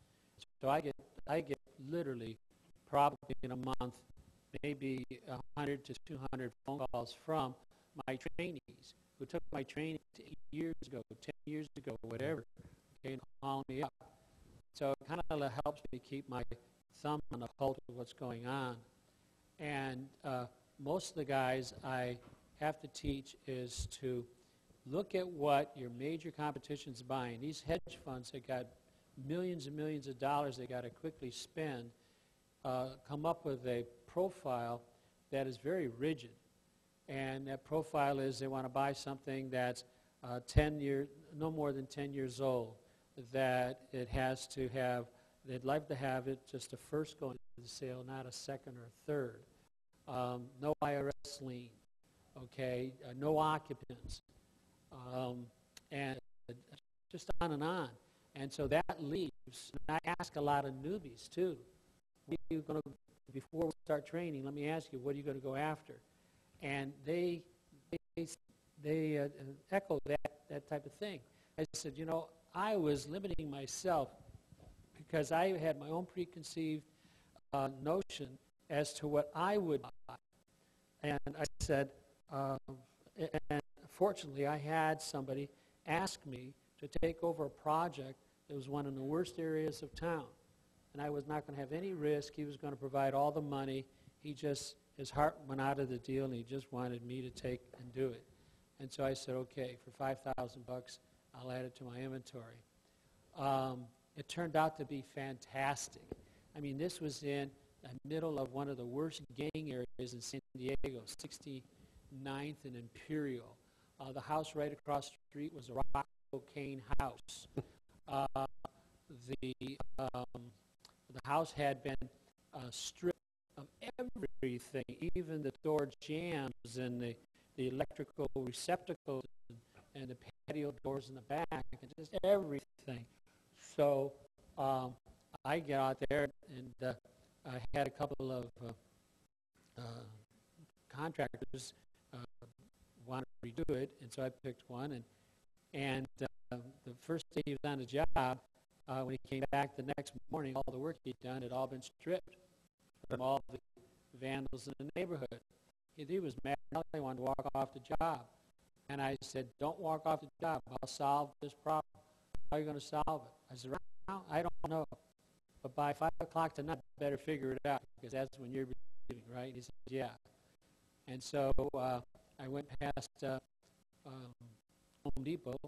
So I get literally probably in a month, maybe 100 to 200 phone calls from my trainees who took my training 8 years ago, 10 years ago, whatever, okay, and calling me up. So it kind of helps me keep my thumb on the pulse of what's going on. And most of the guys I have to teach is to look at what your major competition's buying. These hedge funds that got millions and millions of dollars they got to quickly spend, come up with a profile that is very rigid. And that profile is they want to buy something that's no more than 10 years old, that it has to have, they'd like to have it just a first go into the sale, not a second or a third. No IRS lien, okay, no occupants, and just on and on. And so that leaves, and I ask a lot of newbies too, what are you going to, before we start training, let me ask you, what are you going to go after? And they echo that type of thing. I said, I was limiting myself because I had my own preconceived notion as to what I would buy. And I said, and fortunately I had somebody ask me to take over a project that was one of the worst areas of town. And I was not going to have any risk. He was going to provide all the money. His heart went out of the deal, and he just wanted me to take and do it. And so I said, okay, for $5,000, I'll add it to my inventory. It turned out to be fantastic. I mean, this was in the middle of one of the worst gang areas in San Diego, 69th and Imperial. The house right across the street was a rock cocaine house. The house had been stripped of everything, even the door jambs and the electrical receptacles and the patio doors in the back, and just everything. So I get out there, and I had a couple of contractors want to redo it, and so I picked one, and the first day he was on the job, when he came back the next morning, all the work he'd done had all been stripped from all the vandals in the neighborhood. He was mad. He wanted to walk off the job. And I said, don't walk off the job. I'll solve this problem. How are you going to solve it? I said, right now, I don't know. But by 5 o'clock tonight, I better figure it out, because that's when you're leaving, right? He said, yeah. And so I went past Home Depot,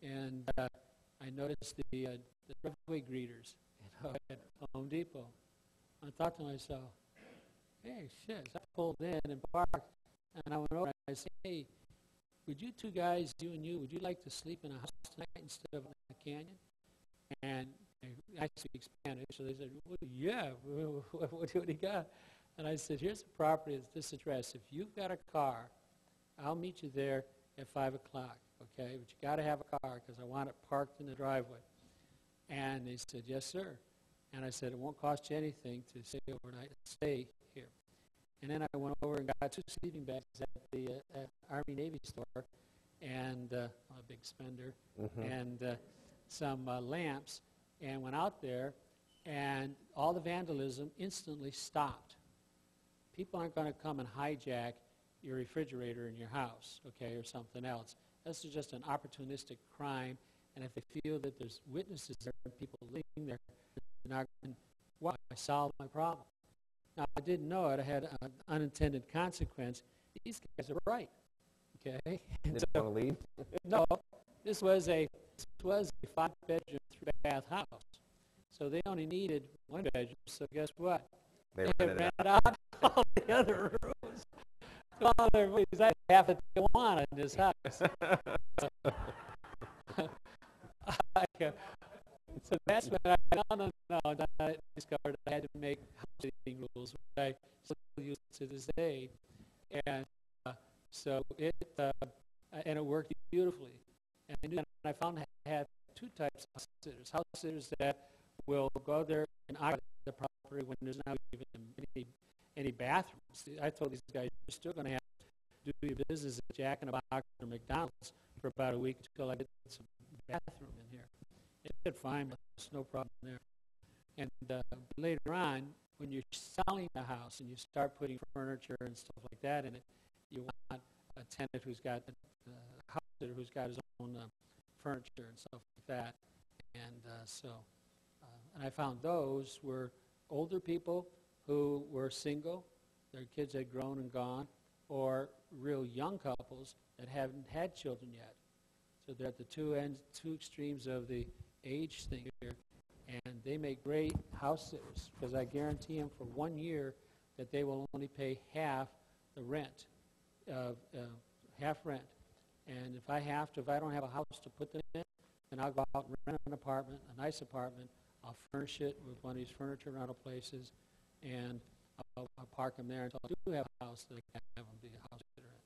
and I noticed the driveway greeters at Home Depot. I thought to myself, hey, shit. So I pulled in and parked, and I went over and I said, hey, would you two guys, you and you, would you like to sleep in a house tonight instead of in a canyon? And I speak Spanish, so they said, well, yeah, what do you got? And I said, here's the property at this address. If you've got a car, I'll meet you there at 5 o'clock, okay? But you got to have a car because I want it parked in the driveway. And they said, yes, sir. And I said, it won't cost you anything to stay overnight, stay here. And then I went over and got 2 sleeping bags at the Army-Navy store, and a big spender, and some lamps, and went out there, and all the vandalism instantly stopped. People aren't going to come and hijack your refrigerator in your house, okay, or something else. This is just an opportunistic crime, and if they feel that there's witnesses there and people living there, they're not going to, wow, I solved my problem. Now, I didn't know it. I had an unintended consequence. These guys are right, okay? Didn't want to leave? No, this was a was a 5-bedroom, 3-bath house. So they only needed 1 bedroom, so guess what? They rented out all the other rooms. All their rooms, that's half that they want in this house. So that's when I discovered I had to make housing rules, which I still use to this day. And so and it worked beautifully. And I found I had 2 types of house sitters that will go there and occupy the property when there's not even any bathrooms. I told these guys, you're still going to have to do your business at Jack in the Box or McDonald's for about a week until I get some bathroom in here. They did fine, but there's no problem there. And later on, when you're selling the house and you start putting furniture and stuff like that in it, you want a tenant who's got a house sitter who's got his own furniture and stuff like that. And and I found those were older people who were single, their kids had grown and gone, or real young couples that haven't had children yet. So they're at the two extremes of the age thing here, and they make great house sitters because I guarantee them for 1 year that they will only pay half the rent, half rent. And if I don't have a house to put them in, then I'll go out and rent an apartment, a nice apartment. I'll furnish it with one of these furniture rental places, and I'll park them there until I do have a house that I can have them be a house sitter in.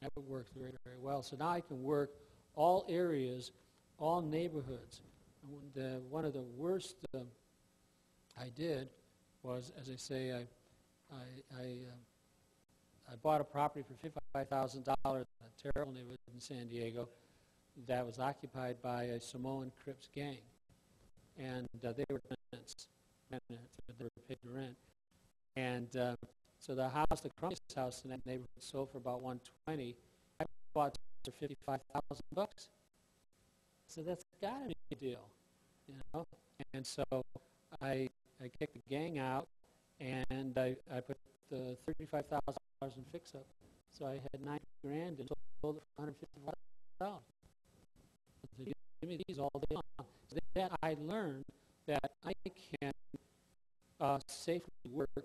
That would work very, very well. So now I can work all areas, all neighborhoods. One of the worst I did was, as I say, I bought a property for $55,000 in a terrible neighborhood in San Diego that was occupied by a Samoan Crips gang. And they were tenants. They were paid to rent. And so the house, the crummiest house in that neighborhood, sold for about $120,000. I bought it for $55,000. So that's got to be a deal, you know. And so I kicked the gang out, and I put the $35,000 in fix-up. So I had $90,000 and sold it for $155,000. So give me these all day long. So that I learned that I can safely work, you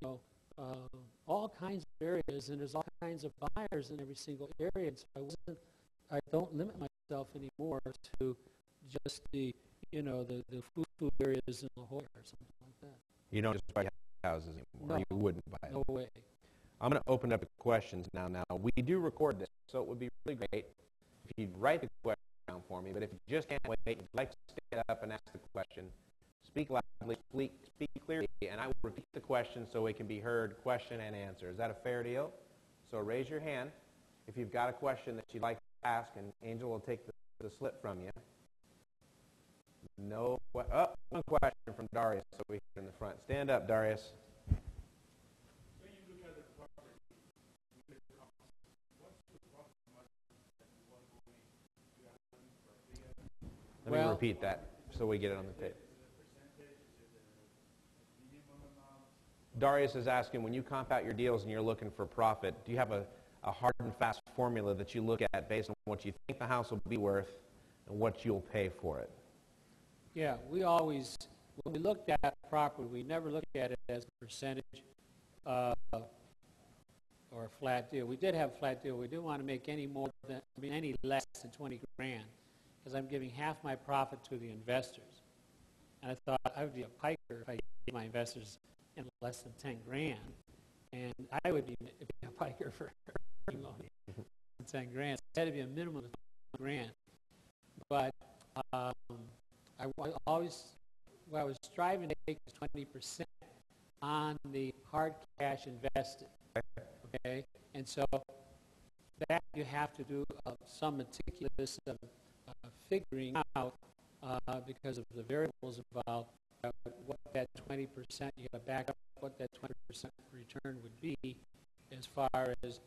know, all kinds of areas, and there's all kinds of buyers in every single area. And so I don't limit myself anymore to just the food areas in La Jolla or something like that. You don't just buy houses anymore. No, you wouldn't buy them. No way. I'm going to open up the questions now. Now, we do record this, so it would be really great if you'd write the question down for me. But if you just can't wait, you'd like to stand up and ask the question, speak loudly, speak clearly, and I will repeat the question so it can be heard, question and answer. Is that a fair deal? So raise your hand if you've got a question that you'd like to ask, and Angel will take the slip from you. No. Oh, one question from Darius over here in the front. Stand up, Darius. When you look at the property, what's the profit margin that you want to go in? Do you have money for a year? Let me repeat that so we get it on the tape. Is it a percentage? Is it a minimum amount? Darius is asking, when you comp out your deals and you're looking for profit, do you have a hard and fast formula that you look at based on what you think the house will be worth and what you'll pay for it? Yeah, we always, when we looked at property, we never looked at it as a percentage or a flat deal. We did have a flat deal. We didn't want to make any less than $20,000 because I'm giving half my profit to the investors. And I thought I would be a piker if I gave my investors less than $10,000, and I would be a piker for money, $10,000. It had to be a minimum of $10,000. But what I was striving to make was 20% on the hard cash invested. Okay, and so that you have to do some meticulous figuring out because of the variables involved. What that 20%, you got to back up what that 20% return would be, as far as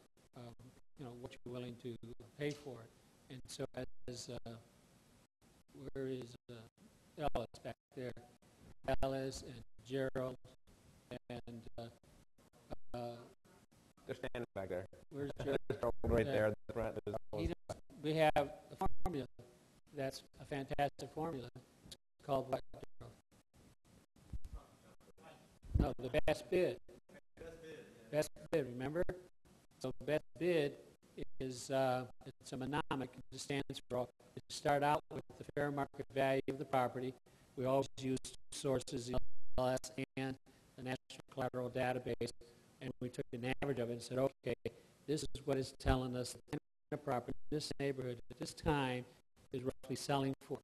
what you're willing to pay for it. And so as where is Ellis back there? Ellis and Gerald and They're standing back there. where's Gerald? Right there at the front. We have the formula That's a fantastic formula. It's called what, Gerald? No, the best bid. Best bid, remember? So best bid is it's a mnemonic. It stands for, you start out with the fair market value of the property. We always use two sources, the LS and the National Collateral Database, and we took an average of it and said, okay, this is what it's telling us the property in this neighborhood at this time is roughly selling for.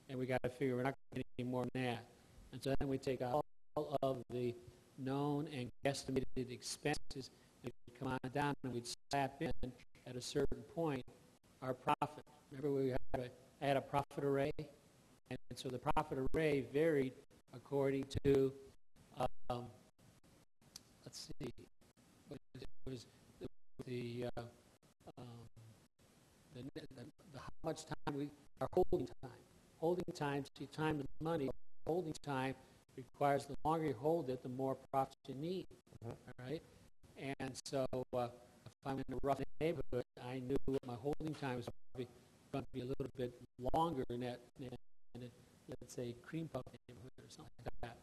And we got to figure we're not going to get any more than that. And so then we take all of the known and estimated expenses that would come on down, and we'd slap in at a certain point our profit. Remember I had a profit array, and so the profit array varied according to let's see, it was the how much time our holding time. Holding time, see, time is money. Holding time requires the longer you hold it, the more profit you need. All right? And so if I'm in a rough neighborhood, I knew my holding time was probably going to be a little bit longer than let's say, cream puff neighborhood or something like that.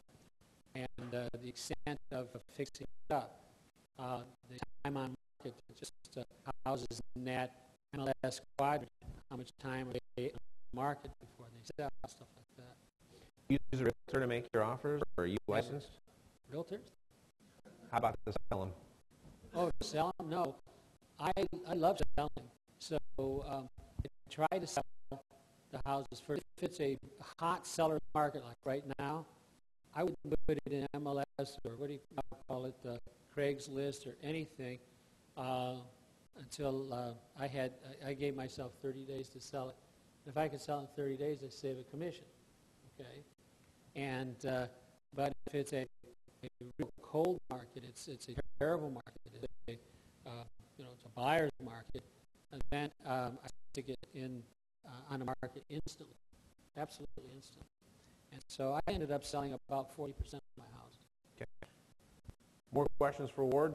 And the extent of fixing it up, the time on market, just houses in that MLS quadrant, how much time are they on the market before they sell, stuff like that. You use a realtor to make your offers, or are you licensed? Realtors? How about to sell them? Oh, to sell them? No. I love selling. So I try to sell the houses first. If it's a hot seller market like right now, I wouldn't put it in MLS or what do you call it, Craigslist or anything until I gave myself 30 days to sell it. If I could sell it in 30 days, I save a commission. Okay, and but if it's a real cold market, it's a terrible market. It's it's a buyer's market, and then I stick it in on the market instantly, absolutely instantly. And so I ended up selling about 40% of my houses. Okay. More questions for Ward?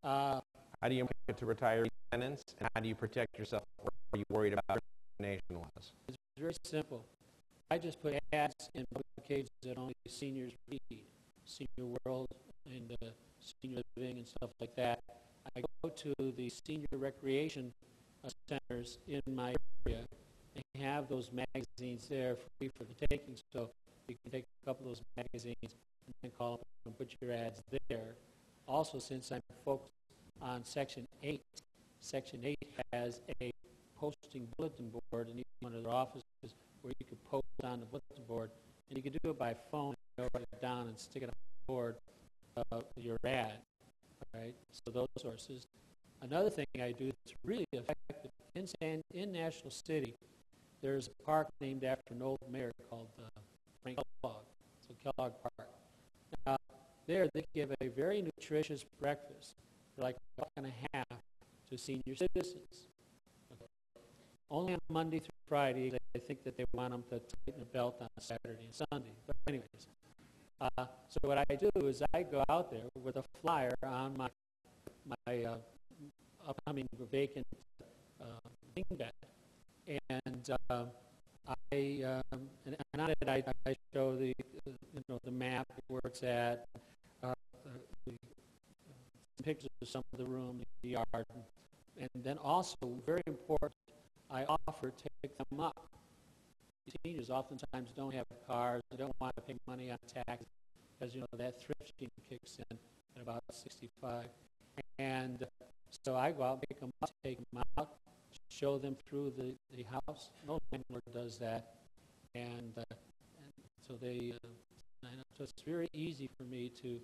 How do you market to retiree tenants, and how do you protect yourself? What are you worried about discrimination-wise? It's very simple. I just put ads in publications that only seniors read, Senior World and Senior Living and stuff like that. I go to the senior recreation centers in my area and have those magazines there free for the taking. So you can take a couple of those magazines and then call up and put your ads there. Also, since I'm focused on Section 8, Section 8 has a posting bulletin board in each one of their offices where you could post on the bulletin board, and you could do it by phone, and write it down and stick it on the board, your ad, right? So those sources. Another thing I do that's really effective, in National City, there's a park named after an old mayor called Frank Kellogg, so Kellogg Park. Now, there they give a very nutritious breakfast for like a buck and a half to senior citizens. Okay. Only on Monday through Friday, they think that they want them to tighten the belt on Saturday and Sunday. But anyways, so what I do is I go out there with a flyer on my upcoming vacant thing bed, and and on it I show the the map where it's at, the pictures of some of the room, the yard, and then also very important, I offer to pick them up. Seniors oftentimes don't have cars, they don't want to pay money on taxes because that thrifting kicks in at about 65, and so I go out, pick them up, take them out, show them through the house. No landlord does that, and so they. So it's very easy for me to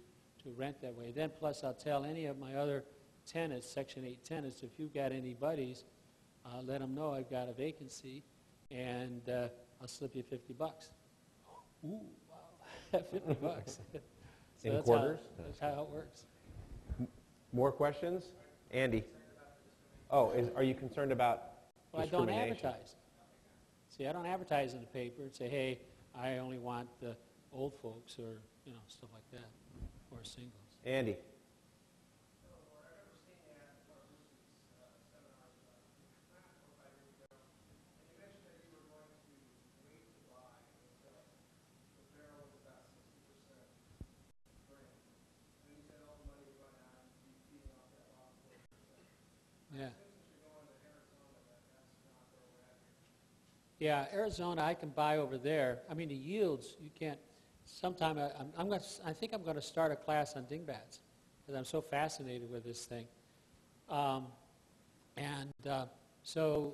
rent that way. Then plus I'll tell any of my other tenants, Section 8 tenants, if you've got any buddies, let them know I've got a vacancy, and I'll slip you $50. Ooh, wow, $50. So in quarters? That's how it works. More questions? Andy? Oh, are you concerned about discrimination? I don't advertise. See, I don't advertise in the paper and say, hey, I only want the old folks or, stuff like that, or singles. Andy. Yeah. Yeah, Arizona, I can buy over there. I mean, the yields, you can't. Sometime I think I'm going to start a class on dingbats because I'm so fascinated with this thing. So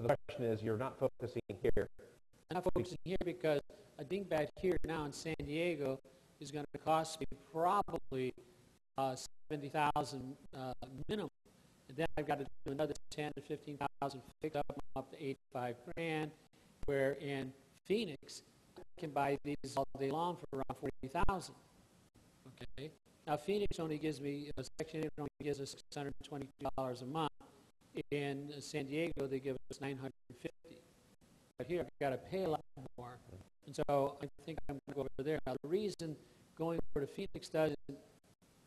The question is, you're not focusing here. I'm not focusing here because a dingbat here now in San Diego is going to cost me probably $70,000 minimum. And then I've got to do another 10 to 15,000 fixed up to 85 grand. Where in Phoenix, I can buy these all day long for around 40,000. Okay. Now Phoenix only gives me Section 8 only gives us $622 a month. In San Diego, they give us $950. But here, I've got to pay a lot more, and so I think I'm going to go over there. Now the reason going over to Phoenix doesn't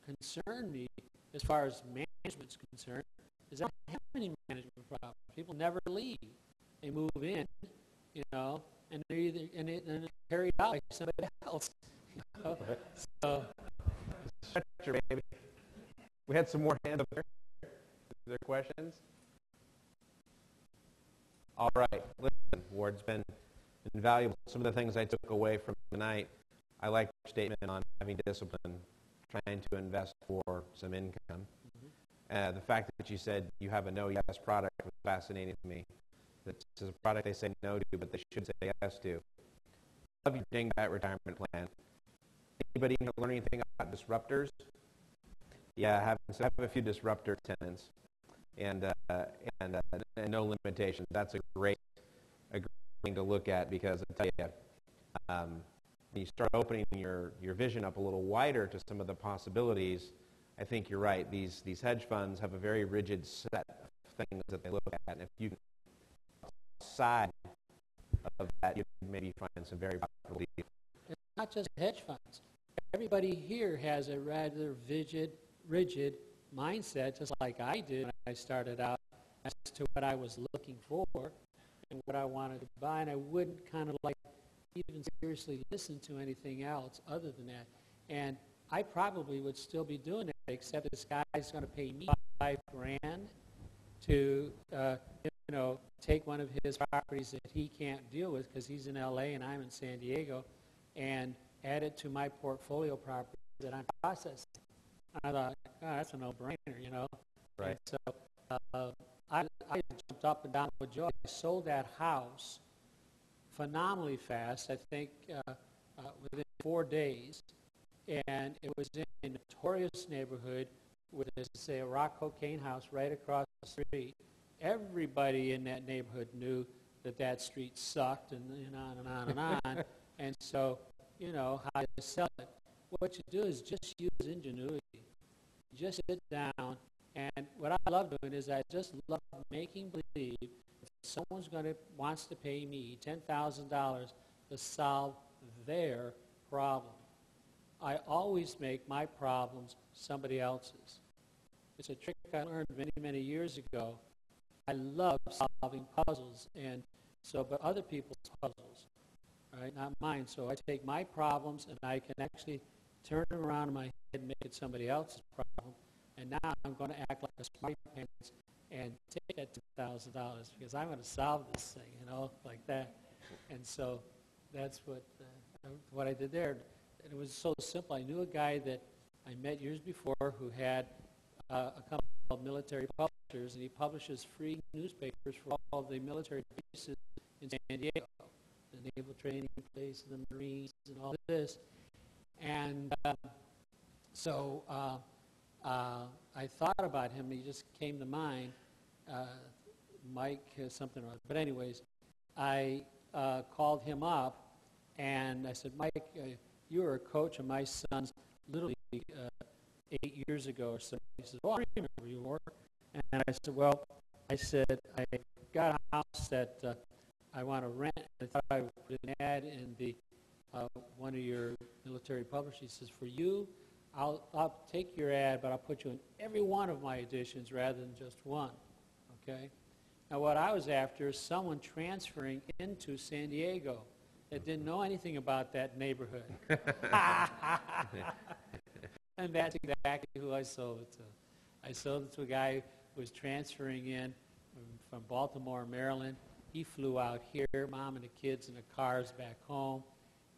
concern me as far as management's concerned is I don't have any management problems. People never leave; they move in. And they're either and carried out by somebody else. So, Stretcher, baby. We had some more hands up there. Are there questions? All right. Listen, Ward's been invaluable. Some of the things I took away from tonight, I like your statement on having discipline, trying to invest for some income. Mm-hmm. The fact that you said you have a no-yes product was fascinating to me. This is a product they say no to, but they should say yes to. Love your dingbat retirement plan. Anybody learn anything about disruptors? Yeah, I have a few disruptor tenants, and no limitations. That's a great thing to look at because I tell you, when you start opening your vision up a little wider to some of the possibilities, I think you're right. These hedge funds have a very rigid set of things that they look at, and if you side of that, you can maybe find some very profitable deals. It's not just hedge funds. Everybody here has a rather rigid mindset, just like I did when I started out, as to what I was looking for and what I wanted to buy, and I wouldn't kind of like even seriously listen to anything else other than that. And I probably would still be doing it, except this guy's going to pay me $5,000 to take one of his properties that he can't deal with because he's in L.A. and I'm in San Diego, and add it to my portfolio property that I'm processing. I thought, that's a no-brainer, Right. And so I jumped up and down with joy. I sold that house phenomenally fast, I think within 4 days, and it was in a notorious neighborhood with, a rock cocaine house right across the street. Everybody in that neighborhood knew that street sucked, and on and on and on. And so, how to sell it. What you do is just use ingenuity. Just sit down, and what I love doing is I just love making believe if someone's wants to pay me $10,000 to solve their problem. I always make my problems somebody else's. It's a trick I learned many, many years ago. I love solving puzzles, but other people's puzzles, right? Not mine. So I take my problems and I can actually turn them around in my head and make it somebody else's problem. And now I'm going to act like a smart pants and take that $10,000 because I'm going to solve this thing, like that. And so that's what I did there. And it was so simple. I knew a guy that I met years before who had a company called Military Publishers, and he publishes free newspapers for all the military bases in San Diego, the naval training place, the Marines, and all this. And so I thought about him. He just came to mind, Mike something or other. But anyways, I called him up, and I said, Mike, you were a coach of my son's Little League 8 years ago or so. He said, I remember you were. And I said, I got a house that I want to rent. I thought I would put an ad in the one of your military publishers. He says, for you, I'll take your ad, but I'll put you in every one of my editions rather than just one, okay? Now, what I was after is someone transferring into San Diego that didn't know anything about that neighborhood. And that's exactly who I sold it to. I sold it to a guy who was transferring in from Baltimore, Maryland. He flew out here, mom and the kids in the cars back home.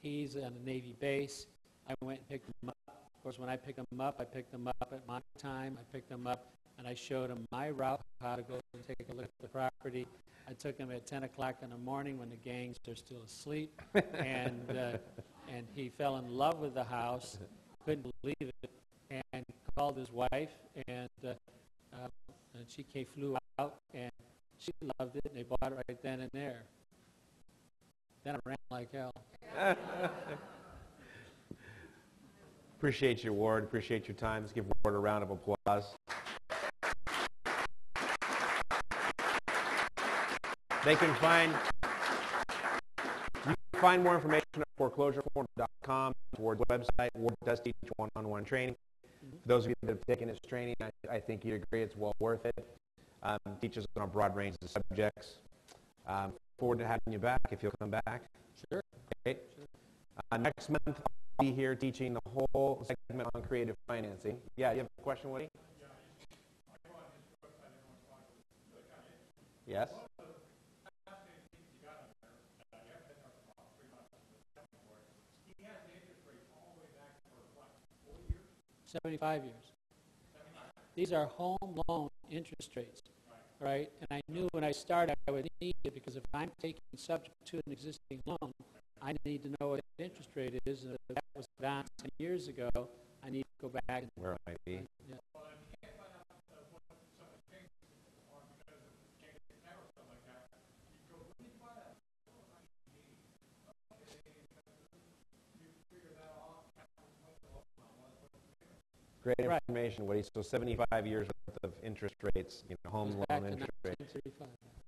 He's on a Navy base. I went and picked him up. Of course, when I picked him up at my time. I picked him up, and I showed him my route, how to go and take a look at the property. I took him at 10 o'clock in the morning when the gangs are still asleep, and he fell in love with the house, couldn't believe it, and called his wife, and she flew out, and she loved it, and they bought it right then and there. Then I ran like hell. Appreciate you, Ward. Appreciate your time. Let's give Ward a round of applause. You can find more information at foreclosureforum.com. Ward's website. Ward does teach one-on-one training. For those of you that have taken his training, I think you'd agree it's well worth it. Teaches on a broad range of subjects. Forward to having you back if you'll come back. Sure. Okay. Sure. Next month, I'll be here teaching the whole segment on creative financing. Yeah, you have a question, Woody? Yes? He has the interest rates all the way back for what, 4 years? 75 years. These are home loan interest rates, right? And I knew when I started I would need it because if I'm taking subject to an existing loan, I need to know what the interest rate is. And if that was done 10 years ago, I need to go back. Where it might be. Yeah. Well, if you can't find out what some of the changes are because of changes in or something like that, you go, let me find out. You figure that all out. Great Right. information, Woody. So 75 years worth of interest rates, home Goes back loan to interest rates. 1935.